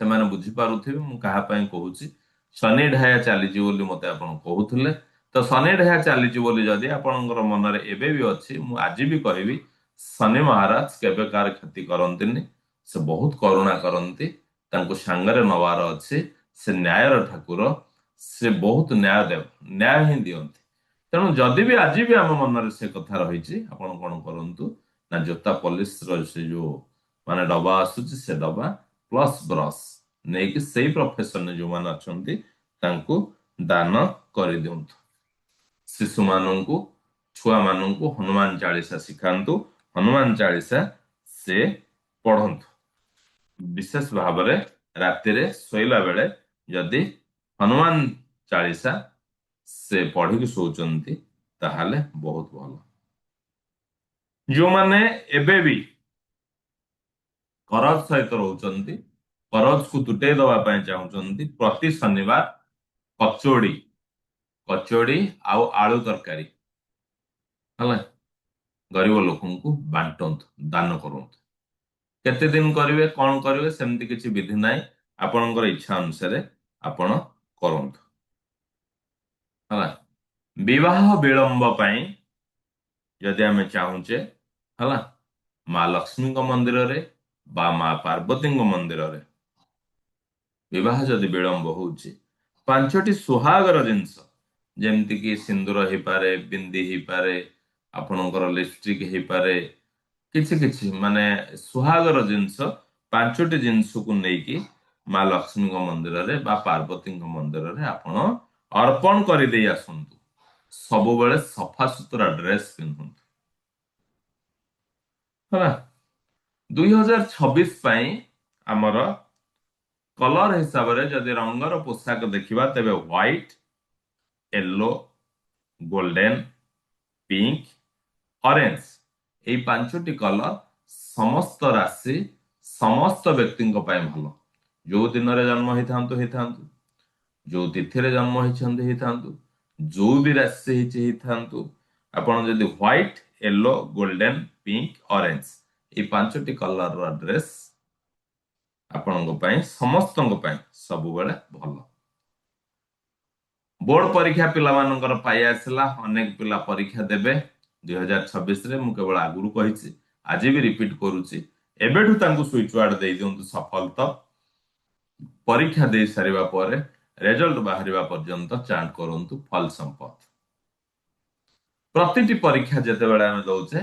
से माने बुझी पारुथिबे मु कहा पय कहूची। शनि ढाया चालीची बोली मते आपण कहउथिले, तो शनि ढाया चालीची बोली जदि आपणकर मन रे एबे भी अछि, मु आज भी कहबी शनि महाराज केबे कार क्षति करंतिनी, से बहुत करुणा करंती, तांको सांगरे नवार अछि। से न्यायर ठाकुर, से बहुत न्याय देव, न्याय ही दियंती। ତେଣୁ ଯଦି ବି ଆଜି ବି ଆମ ମନରେ ସେ କଥା ରହିଛି, ଆପଣ କଣ କରନ୍ତୁ ନା ଜୋତା ପଲିସର ସେ ଯୋଉ ମାନେ ଡବା ଆସୁଛି, ସେ ଡବା ପ୍ଲସ୍ ବ୍ରସ୍ ନେଇକି ସେଇ ପ୍ରଫେସନରେ ଯୋଉମାନେ ଅଛନ୍ତି ତାଙ୍କୁ ଦାନ କରିଦିଅନ୍ତୁ। ଶିଶୁମାନଙ୍କୁ, ଛୁଆମାନଙ୍କୁ ହନୁମାନ ଚାଳିଶା ଶିଖାନ୍ତୁ। ହନୁମାନ ଚାଳିଶା ସେ ପଢନ୍ତୁ। ବିଶେଷ ଭାବରେ ରାତିରେ ଶୋଇଲା ବେଳେ ଯଦି ହନୁମାନ ଚାଳିଶା ସେ ପଢିକି ଶୋଉଛନ୍ତି ତାହେଲେ ବହୁତ ଭଲ। ଯୋଉମାନେ ଏବେ ବି କରଜ ସହିତ ରହୁଛନ୍ତି, କରଜକୁ ତୁଟେଇ ଦେବା ପାଇଁ ଚାହୁଁଛନ୍ତି, ପ୍ରତି ଶନିବାର କଚୋଡି କଚୋଡି ଆଉ ଆଳୁ ତରକାରୀ ହେଲା ଗରିବ ଲୋକଙ୍କୁ ବାଣ୍ଟନ୍ତୁ, ଦାନ କରନ୍ତୁ। କେତେ ଦିନ କରିବେ, କଣ କରିବେ, ସେମିତି କିଛି ବିଧି ନାହିଁ। ଆପଣଙ୍କର ଇଚ୍ଛା ଅନୁସାରେ ଆପଣ କରନ୍ତୁ ହେଲା। ବିବାହ ବିଳମ୍ବ ପାଇଁ ଯଦି ଆମେ ଚାହୁଁଛେ ହେଲା, ମା ଲକ୍ଷ୍ମୀଙ୍କ ମନ୍ଦିରରେ ବା ମା ପାର୍ବତୀଙ୍କ ମନ୍ଦିରରେ ବିବାହ ଯଦି ବିଳମ୍ବ ହଉଛି, 5ଟି ସୁହାଗର ଜିନିଷ ଯେମିତିକି ସିନ୍ଦୁର ହେଇପାରେ, ବିନ୍ଦି ହେଇପାରେ, ଆପଣଙ୍କର ଲିପଷ୍ଟିକ ହେଇପାରେ, କିଛି କିଛି ମାନେ ସୁହାଗର ଜିନିଷ 5ଟି ଜିନିଷକୁ ନେଇକି ମା ଲକ୍ଷ୍ମୀଙ୍କ ମନ୍ଦିରରେ ବା ପାର୍ବତୀଙ୍କ ମନ୍ଦିରରେ ଆପଣ ଅର୍ପଣ କରିଦେଇ ଆସନ୍ତୁ। ସବୁବେଳେ ସଫାସୁତୁରା ଡ୍ରେସ ପିନ୍ଧନ୍ତୁ ହେଲା। 2026 ପାଇଁ ଆମର କଲର ହିସାବରେ ଯଦି ରଙ୍ଗର ପୋଷାକ ଦେଖିବା, ତେବେ white, yellow, golden, pink, orange ଏଇ 5ଟି କଲର ସମସ୍ତ ରାଶି ସମସ୍ତ ବ୍ୟକ୍ତିଙ୍କ ପାଇଁ ଭଲ। ଯୋଉ ଦିନରେ ଜନ୍ମ ହେଇଥାନ୍ତୁ, ଯୋଉ ତିଥିରେ ଜନ୍ମ ହେଇଛନ୍ତି ହେଇଥାନ୍ତୁ, ଯୋଉ ବି ରାଶି ହେଇଛି ହେଇଥାନ୍ତୁ, ଆପଣ ଯଦି white, yellow, golden, pink, orange ଏଇ 5ଟି କଲରର ଡ୍ରେସ ଆପଣଙ୍କ ପାଇଁ, ସମସ୍ତଙ୍କ ପାଇଁ ସବୁବେଳେ ଭଲ। ବୋର୍ଡ ପରୀକ୍ଷା ପିଲାମାନଙ୍କର ପାଇ ଆସିଲା। ଅନେକ ପିଲା ପରୀକ୍ଷା ଦେବେ 2026ରେ। ମୁଁ କେବଳ ଆଗରୁ କହିଛି, ଆଜି ବି ରିପିଟ କରୁଛି, ଏବେଠୁ ତାଙ୍କୁ ସୁଇଚ ୱାର୍ଡ ଦେଇଦିଅନ୍ତୁ ସଫଳତା। ପରୀକ୍ଷା ଦେଇ ସାରିବା ପରେ ରେଜଲ୍ଟ ବାହାରିବା ପର୍ଯ୍ୟନ୍ତ ଚାଣ୍ଟ କରନ୍ତୁ ଫଲ ସମ୍ପଦ। ପ୍ରତିଟି ପରୀକ୍ଷା ଯେତେବେଳେ ଆମେ ଦଉଛେ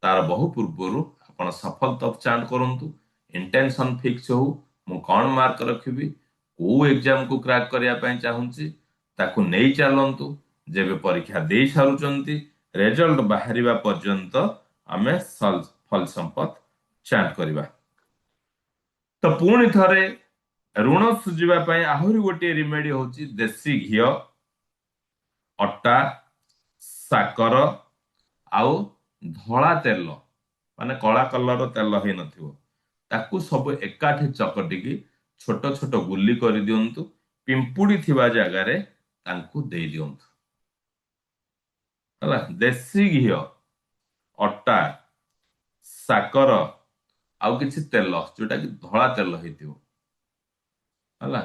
ତାର ବହୁ ପୂର୍ବରୁ ଆପଣ ସଫଳ ତକ ଚାଣ୍ଟ କରନ୍ତୁ। ଇଣ୍ଟେନସନ ଫିକ୍ସ ହଉ, ମୁଁ କଣ ମାର୍କ ରଖିବି, କୋଉ ଏକ୍ଜାମକୁ କ୍ରାକ୍ କରିବା ପାଇଁ ଚାହୁଁଛି, ତାକୁ ନେଇ ଚାଲନ୍ତୁ। ଯେବେ ପରୀକ୍ଷା ଦେଇ ସାରୁଛନ୍ତି, ରେଜଲ୍ଟ ବାହାରିବା ପର୍ଯ୍ୟନ୍ତ ଆମେ ଫଲ ସମ୍ପଦ ଚାଣ୍ଟ କରିବା। ତ ପୁଣି ଥରେ ଋଣ ସୁଝିବା ପାଇଁ ଆହୁରି ଗୋଟିଏ ରିମେଡି ହଉଛି ଦେଶୀ ଘିଅ, ଅଟା, ସାକର ଆଉ ଧଳା ତେଲ, ମାନେ କଳା କଲର ତେଲ ହେଇନଥିବ, ତାକୁ ସବୁ ଏକାଠି ଚକଟିକି ଛୋଟ ଛୋଟ ଗୁଲି କରିଦିଅନ୍ତୁ। ପିମ୍ପୁଡି ଥିବା ଜାଗାରେ ତାଙ୍କୁ ଦେଇ ଦିଅନ୍ତୁ ହେଲା। ଦେଶୀ ଘିଅ, ଅଟା, ସାକର ଆଉ କିଛି ତେଲ ଯୋଉଟା କି ଧଳା ତେଲ ହେଇଥିବ ହେଲା,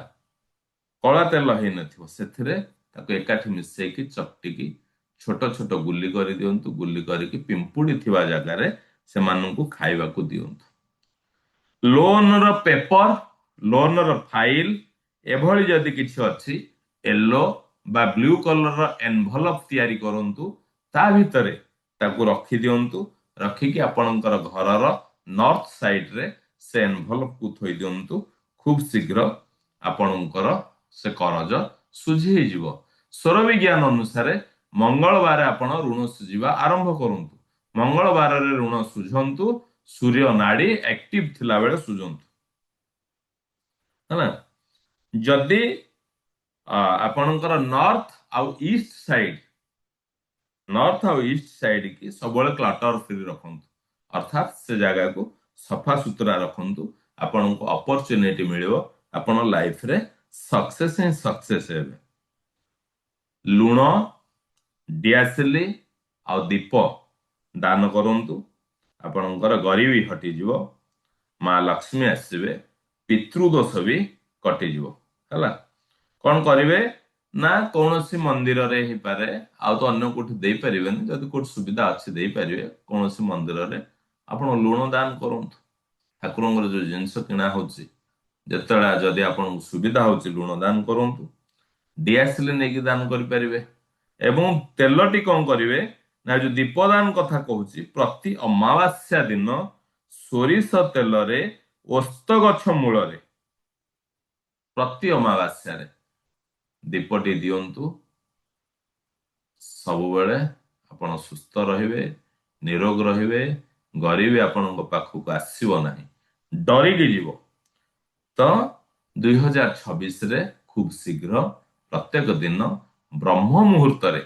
କଳା ତେଲ ହେଇନଥିବ, ସେଥିରେ ତାକୁ ଏକାଠି ମିଶେଇକି ଚକଟିକି ଛୋଟ ଛୋଟ ଗୁଲି କରିଦିଅନ୍ତୁ। ଗୁଲି କରିକି ପିମ୍ପୁଡି ଥିବା ଜାଗାରେ ସେମାନଙ୍କୁ ଖାଇବାକୁ ଦିଅନ୍ତୁ। ଲୋନର ପେପର, ଲୋନର ଫାଇଲ ଏଭଳି ଯଦି କିଛି ଅଛି, ୟେଲୋ ବା ବ୍ଲୁ କଲରର ଏନଭଲପ ତିଆରି କରନ୍ତୁ। ତା ଭିତରେ ତାକୁ ରଖିଦିଅନ୍ତୁ। ରଖିକି ଆପଣଙ୍କର ଘରର ନର୍ଥ ସାଇଡରେ ସେ ଏନଭଲପକୁ ଥୋଇ ଦିଅନ୍ତୁ। ଖୁବ ଶୀଘ୍ର ଆପଣଙ୍କର ସେ କରଜ ଶୁଝି ହେଇଯିବ। ସ୍ୱର ବିଜ୍ଞାନ ଅନୁସାରେ ମଙ୍ଗଳବାର ଆପଣ ଋଣ ଶୁଝିବା ଆରମ୍ଭ କରନ୍ତୁ। ମଙ୍ଗଳବାରରେ ଋଣ ଶୁଝନ୍ତୁ। ସୂର୍ଯ୍ୟ ନାଡି ଆକ୍ଟିଭ ଥିଲାବେଳେ ଶୁଝନ୍ତୁ ହେଲା। ଯଦି ଆପଣଙ୍କର ନର୍ଥ ଆଉ ଇଷ୍ଟ ସାଇଡ କି ସବୁବେଳେ କ୍ଲଟର ଫ୍ରି ରଖନ୍ତୁ, ଅର୍ଥାତ୍ ସେ ଜାଗାକୁ ସଫା ସୁତୁରା ରଖନ୍ତୁ। ଆପଣଙ୍କୁ ଅପରଚ୍ୟୁନିଟି ମିଳିବ, ଆପଣ ଲାଇଫରେ ସକ୍ସେସ ହିଁ ସକ୍ସେସ ହେବେ। ଲୁଣ, ଡିଆସିଲି ଆଉ ଦୀପ ଦାନ କରନ୍ତୁ। ଆପଣଙ୍କର ଗରିବୀ ହଟିଯିବ, ମା ଲକ୍ଷ୍ମୀ ଆସିବେ, ପିତୃଦୋଷ ବି କଟିଯିବ ହେଲା। କଣ କରିବେ ନା କୌଣସି ମନ୍ଦିରରେ ହେଇପାରେ, ଆଉ ତ ଅନ୍ୟ କୋଉଠି ଦେଇପାରିବେନି, ଯଦି କୋଉଠି ସୁବିଧା ଅଛି ଦେଇପାରିବେ, କୌଣସି ମନ୍ଦିରରେ ଆପଣ ଲୁଣ ଦାନ କରନ୍ତୁ। ଠାକୁରଙ୍କର ଯୋଉ ଜିନିଷ କିଣା ହଉଛି, ଯେତେବେଳେ ଯଦି ଆପଣଙ୍କୁ ସୁବିଧା ହଉଛି ଲୁଣ ଦାନ କରନ୍ତୁ। ଡିଆସିଲି ନେଇକି ଦାନ କରିପାରିବେ। ଏବଂ ତେଲଟି କଣ କରିବେ ନା ଯୋଉ ଦୀପଦାନ କଥା କହୁଛି ପ୍ରତି ଅମାବାସ୍ୟା ଦିନ ସୋରିଷ ତେଲରେ ଓସ୍ତ ଗଛ ମୂଳରେ ପ୍ରତି ଅମାବାସ୍ୟାରେ ଦୀପଟି ଦିଅନ୍ତୁ। ସବୁବେଳେ ଆପଣ ସୁସ୍ଥ ରହିବେ, ନିରୋଗ ରହିବେ, ଗରିବୀ ଆପଣଙ୍କ ପାଖକୁ ଆସିବ ନାହିଁ, ଡରିକି ଯିବ। ତ 2026ରେ ଖୁବ ଶୀଘ୍ର ପ୍ରତ୍ୟେକ ଦିନ ବ୍ରହ୍ମ ମୁହୂର୍ତ୍ତରେ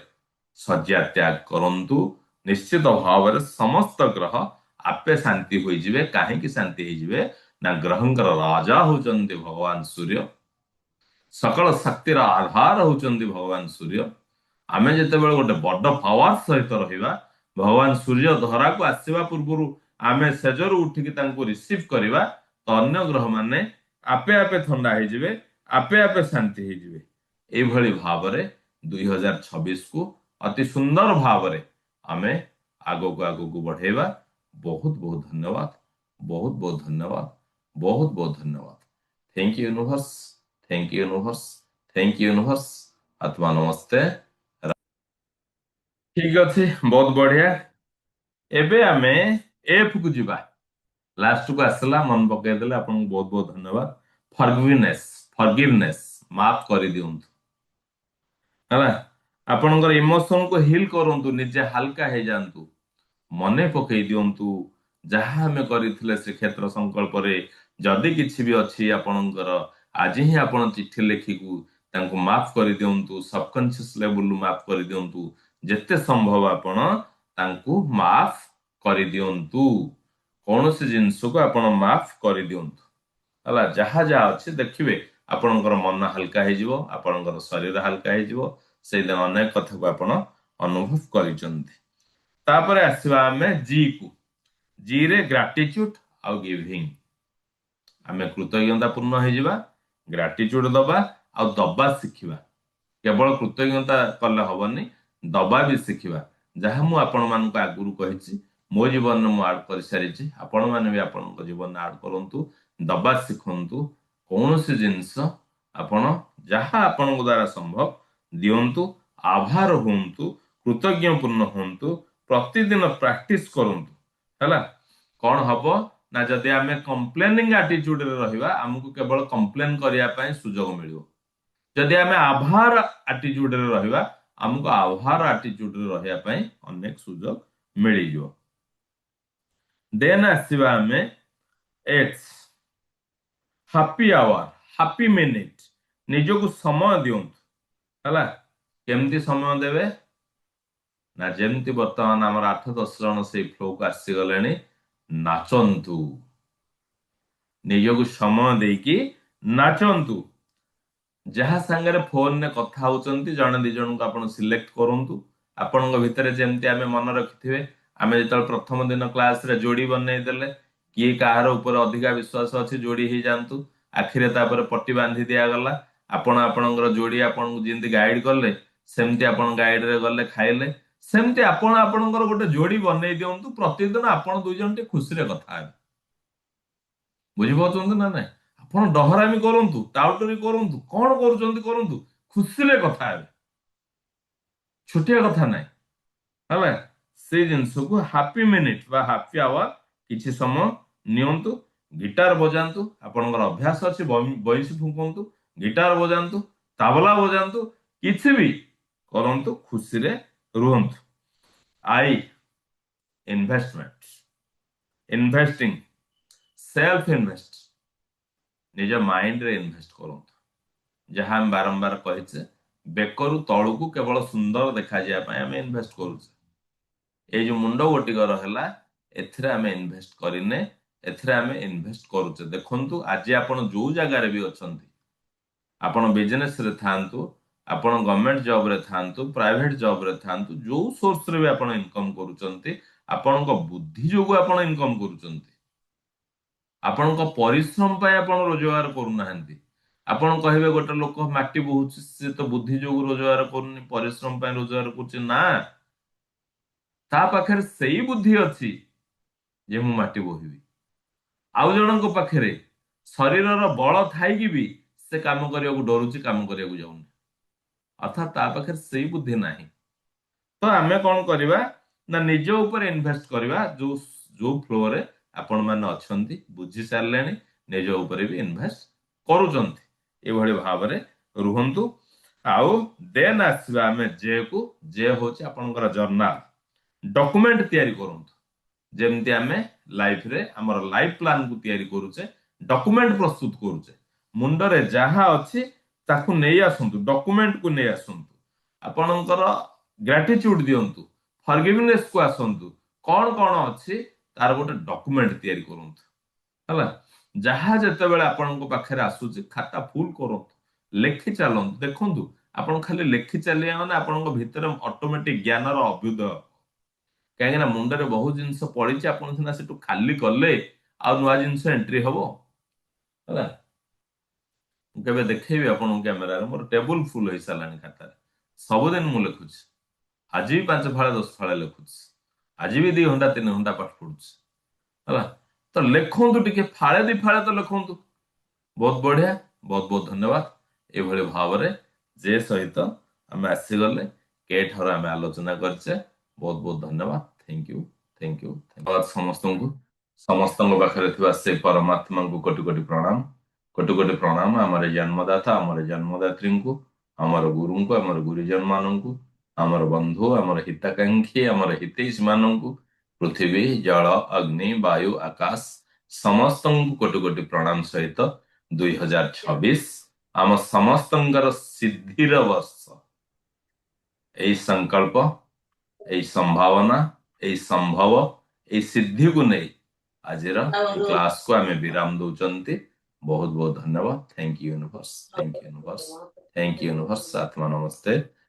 ଶଯ୍ୟା ତ୍ୟାଗ କରନ୍ତୁ। ନିଶ୍ଚିତ ଭାବରେ ସମସ୍ତ ଗ୍ରହ ଆପେ ଶାନ୍ତି ହୋଇଯିବେ। କାହିଁକି ଶାନ୍ତି ହେଇଯିବେ ନା ଗ୍ରହଙ୍କର ରାଜା ହଉଛନ୍ତି ଭଗବାନ ସୂର୍ଯ୍ୟ। ସକଳ ଶକ୍ତିର ଆଧାର ହଉଛନ୍ତି ଭଗବାନ ସୂର୍ଯ୍ୟ। ଆମେ ଯେତେବେଳେ ଗୋଟେ ବଡ ପାୱାର ସହିତ ରହିବା, ଭଗବାନ ସୂର୍ଯ୍ୟ ଧରାକୁ ଆସିବା ପୂର୍ବରୁ ଆମେ ସେଜରୁ ଉଠିକି ତାଙ୍କୁ ରିସିଭ କରିବା, ତ ଅନ୍ୟ ଗ୍ରହ ମାନେ ଆପେ ଆପେ ଥଣ୍ଡା ହେଇଯିବେ, ଆପେ ଆପେ ଶାନ୍ତି ହେଇଯିବେ। ଏଇଭଳି ଭାବରେ 2026କୁ ଅତି ସୁନ୍ଦର ଭାବରେ ଆମେ ଆଗକୁ ଆଗକୁ ବଢେଇବା। ବହୁତ ବହୁତ ଧନ୍ୟବାଦ, ବହୁତ ବହୁତ ଧନ୍ୟବାଦ, ବହୁତ ବହୁତ ଧନ୍ୟବାଦ। Thank you universe, thank you universe, thank you universe. ଆତ୍ମା ନମସ୍ତେ। ଠିକ ଅଛି, ବହୁତ ବଢିଆ। ଏବେ ଆମେ ଏଫ କୁ ଯିବା। ଲାଷ୍ଟକୁ ଆସିଲା, ମନେ ପକେଇଦେଲେ, ଆପଣଙ୍କୁ ବହୁତ ବହୁତ ଧନ୍ୟବାଦ। ଫରଗିଭନେସ୍, ଫରଗିଭନେସ୍, ମାଫ କରିଦିଅନ୍ତୁ ହେଲା। ଆପଣଙ୍କର ଇମୋସନକୁ ହିଲ୍ କରନ୍ତୁ, ନିଜେ ହାଲକା ହେଇଯାଆନ୍ତୁ। ମନେ ପକେଇ ଦିଅନ୍ତୁ ଯାହା ଆମେ କରିଥିଲେ ଶ୍ରୀକ୍ଷେତ୍ର ସଂକଳ୍ପରେ ଯଦି କିଛି ବି ଅଛି ଆପଣଙ୍କର, ଆଜି ହିଁ ଆପଣ ଚିଠି ଲେଖିକୁ ତାଙ୍କୁ ମାଫ କରିଦିଅନ୍ତୁ। ସବକନସିୟସ ଲେବୁଲରୁ ମାଫ କରିଦିଅନ୍ତୁ। ଯେତେ ସମ୍ଭବ ଆପଣ ତାଙ୍କୁ ମାଫ କରିଦିଅନ୍ତୁ। କୌଣସି ଜିନିଷକୁ ଆପଣ ମାଫ କରିଦିଅନ୍ତୁ ହେଲା। ଯାହା ଯାହା ଅଛି ଦେଖିବେ ଆପଣଙ୍କର ମନ ହାଲକା ହେଇଯିବ, ଆପଣଙ୍କର ଶରୀର ହାଲକା ହେଇଯିବ। ସେଇଦିନ ଅନେକ କଥାକୁ ଆପଣ ଅନୁଭବ କରିଛନ୍ତି। ତାପରେ ଆସିବା ଆମେ ଜି କୁ। ଜି ରେ ଗ୍ରାଟିଚ୍ୟୁଡ ଆଉ ଗିଭିଂ। ଆମେ କୃତଜ୍ଞତା ପୂର୍ଣ୍ଣ ହେଇଯିବା, ଗ୍ରାଟିଚ୍ୟୁଡ ଦବା ଆଉ ଦବା ଶିଖିବା। କେବଳ କୃତଜ୍ଞତା କଲେ ହବନି, ଦବା ବି ଶିଖିବା। ଯାହା ମୁଁ ଆପଣମାନଙ୍କୁ ଆଗରୁ କହିଛି, ମୋ ଜୀବନରେ ମୁଁ ଆଡ୍ କରିସାରିଛି, ଆପଣମାନେ ବି ଆପଣଙ୍କ ଜୀବନରେ ଆଡ୍ କରନ୍ତୁ। ଦବା ଶିଖନ୍ତୁ। କୌଣସି ଜିନିଷ ଆପଣ ଯାହା ଆପଣଙ୍କ ଦ୍ୱାରା ସମ୍ଭବ ଦିଅନ୍ତୁ, ଆଭାର ହୁଅନ୍ତୁ, କୃତଜ୍ଞପୂର୍ଣ୍ଣ ହୁଅନ୍ତୁ। ପ୍ରତିଦିନ ପ୍ରାକ୍ଟିସ କରନ୍ତୁ ହେଲା। କଣ ହବ ନା ଯଦି ଆମେ କମ୍ପ୍ଲେନିଂ ଆଟିଚ୍ୟୁଡରେ ରହିବା, ଆମକୁ କେବଳ କମ୍ପ୍ଲେନ କରିବା ପାଇଁ ସୁଯୋଗ ମିଳିବ। ଯଦି ଆମେ ଆଭାର ଆଟିଚ୍ୟୁଡରେ ରହିବା, ଆମକୁ ଆଭାର ଆଟିଚ୍ୟୁଡରେ ରହିବା ପାଇଁ ଅନେକ ସୁଯୋଗ ମିଳିଯିବ। ଦେନ୍ ଆସିବା ଆମେ ଏକ୍ସ, ହାପି ଆୱାର, ହାପି ମିନିଟ। ନିଜକୁ ସମୟ ଦିଅନ୍ତୁ ହେଲା। କେମିତି ସମୟ ଦେବେ ନା ଯେମିତି ବର୍ତ୍ତମାନ ଆମର 8-10 ଜଣ ସେଇ ଫ୍ଲୋକୁ ଆସିଗଲେଣି, ନାଚନ୍ତୁ। ନିଜକୁ ସମୟ ଦେଇକି ନାଚନ୍ତୁ। ଯାହା ସାଙ୍ଗରେ ଫୋନରେ କଥା ହଉଛନ୍ତି, ଜଣେ ଦି ଜଣଙ୍କୁ ଆପଣ ସିଲେକ୍ଟ କରନ୍ତୁ। ଆପଣଙ୍କ ଭିତରେ ଯେମିତି ଆମେ ମନେ ରଖିଥିବେ, ଆମେ ଯେତେବେଳେ ପ୍ରଥମ ଦିନ କ୍ଲାସରେ ଯୋଡି ବନେଇ ଦେଲେ, କିଏ କାହାର ଉପରେ ଅଧିକା ବିଶ୍ୱାସ ଅଛି ଯୋଡି ହେଇଯାଆନ୍ତୁ। ଆଖିରେ ତାପରେ ପଟି ବାନ୍ଧି ଦିଆଗଲା। ଆପଣ ଆପଣଙ୍କର ଯୋଡି ଆପଣଙ୍କୁ ଯେମିତି ଗାଇଡ କଲେ, ସେମିତି ଆପଣ ଗାଇଡରେ ଗଲେ, ଖାଇଲେ। ସେମିତି ଆପଣ ଆପଣଙ୍କର ଗୋଟେ ଯୋଡି ବନେଇ ଦିଅନ୍ତୁ। ପ୍ରତିଦିନ ଆପଣ ଦୁଇ ଜଣ ଟିକେ ଖୁସିରେ କଥା ହେବେ। ବୁଝିପାରୁଛନ୍ତି ନା ନାଇଁ? ଆପଣ ଡହରାମି କରନ୍ତୁ, ଟାଉଟରି କରନ୍ତୁ, କଣ କରୁଛନ୍ତି କରନ୍ତୁ, ଖୁସିରେ କଥା ହେବେ। ଛୋଟିଆ କଥା ନାହିଁ ହେଲା। ସେଇ ଜିନିଷକୁ ହାପି ମିନିଟ ବା ହାପି ଆୱାର କିଛି ସମୟ ନିଅନ୍ତୁ। ଗିଟାର ବଜାନ୍ତୁ, ଆପଣଙ୍କର ଅଭ୍ୟାସ ଅଛି, ବଇଁଶୀ ଫୁଙ୍କନ୍ତୁ, ଗିଟାର ବଜାନ୍ତୁ, ତାବଲା ବଜାନ୍ତୁ, କିଛି ବି କରନ୍ତୁ, ଖୁସିରେ ରୁହନ୍ତୁ। I, investment, investing, self invest. ନିଜ ମାଇଣ୍ଡରେ ଇନଭେଷ୍ଟ କରନ୍ତୁ। ଯାହା ଆମେ ବାରମ୍ବାର କହିଛେ, ବେକରୁ ତଳୁକୁ କେବଳ ସୁନ୍ଦର ଦେଖାଯିବା ପାଇଁ ଆମେ ଇନଭେଷ୍ଟ କରୁଛେ। ଏଇ ଯୋଉ ମୁଣ୍ଡ ଗୋଟିକର ହେଲା, ଏଥିରେ ଆମେ ଇନଭେଷ୍ଟ କରିନେ, ଏଥିରେ ଆମେ ଇନଭେଷ୍ଟ କରୁଛେ। ଦେଖନ୍ତୁ ଆଜି ଆପଣ ଯୋଉ ଜାଗାରେ ବି ଅଛନ୍ତି, ଆପଣ ବିଜନେସରେ ଥାଆନ୍ତୁ, ଆପଣ ଗଭର୍ଣ୍ଣମେଣ୍ଟ ଜବରେ ଥାଆନ୍ତୁ, ପ୍ରାଇଭେଟ ଜବରେ ଥାଆନ୍ତୁ, ଯୋଉ ସୋର୍ସରେ ବି ଆପଣ ଇନକମ କରୁଛନ୍ତି, ଆପଣଙ୍କ ବୁଦ୍ଧି ଯୋଗୁଁ ଆପଣ ଇନକମ କରୁଛନ୍ତି। ଆପଣଙ୍କ ପରିଶ୍ରମ ପାଇଁ ଆପଣ ରୋଜଗାର କରୁନାହାନ୍ତି। ଆପଣ କହିବେ ଗୋଟେ ଲୋକ ମାଟି ବୋହୁଛି, ସେ ତ ବୁଦ୍ଧି ଯୋଗୁଁ ରୋଜଗାର କରୁନି, ପରିଶ୍ରମ ପାଇଁ ରୋଜଗାର କରୁଛି। ନା, ତା ପାଖରେ ସେଇ ବୁଦ୍ଧି ଅଛି ଯେ ମୁଁ ମାଟି ବୋହିବି। ଆଉ ଜଣଙ୍କ ପାଖରେ ଶରୀରର ବଳ ଥାଇକି ବି ସେ କାମ କରିବାକୁ ଡରୁଛି, କାମ କରିବାକୁ ଯାଉନି। ଅର୍ଥାତ୍ ତା ପାଖରେ ସେଇ ବୁଦ୍ଧି ନାହିଁ। तो आमे कौन करवा ना निज ऊपर इन्वेस्ट करवा जो जो फ्लो रे आपण माने अछंती बुझी सारले निज ऊपर भी इन्वेस्ट करूचंती एभଳି भाବରେ रुहंतु आउ देन आसीबा आमे जे को जे होची आपनकर जर्नल डॉक्यूमेंट तयारी करंतु जेमती आमे लाइफ रे हमर लाइफ प्लान को तयारी करूचे डॉक्यूमेंट प्रस्तुत करूचे मुंडरे जहा अछि ताकू नै आसंतु डॉक्यूमेंट को नै आसंतु आपनकर ग्रेटिट्यूड दियंतु फॉरगिवनेस को आसंतु कौन कौन अछि तार गोटे डॉक्यूमेंट तयारी करंतु हला जहा जते बेले आपनको पाखरे आसुची खाता फुल करंतु लेखि चलंतु देखंतु आपण खाली लेखि चलिया माने आपनको भितर ऑटोमेटिक ज्ञान रो अभ्युदय कहीं मुंडे बहुत जिनस पड़ी आपन सीना से खाली कले आ नुआ जिनस एंट्री हम है केवे देखी आपन कैमेरा मोर टेबुल फुल हो सारा खाता सबुदिन मु लिखुच आज भी 5 फाड़ा 10 फाड़ा लिखुच आज भी 2 घंटा 3 घंटा पाठ पढ़ुच है तो लिखु टे फाड़े 2 फाड़े तो लिखु बहुत बढ़िया बहुत बहुत धन्यवाद ये भाव में जे सहित आम आसीगले के ठार आम आलोचना करचे बहुत बहुत धन्यवाद थैंक यू थैंक यू धन्यवाद समस्त को समस्त पाखे से परमात्मा को कोटि कोटि प्रणाम आमर जन्मदाता आमर जन्मदात्री को आमर गुरु को आमर गुरुजन मान को आमर बंधु आमर हिताकांक्षी आमर हितैषी मान को पृथ्वी जल अग्नि वायु आकाश समस्त कोटि कोटि प्रणाम सहित 2026 आम समस्त सिद्धिर वर्ष यही संकल्प यही संभावना यही संभव यही सिद्धि को नहीं आज क्लास को आम विराम दौरान बहुत बहुत धन्यवाद thank you universe thank you universe thank you universe आत्मा नमस्ते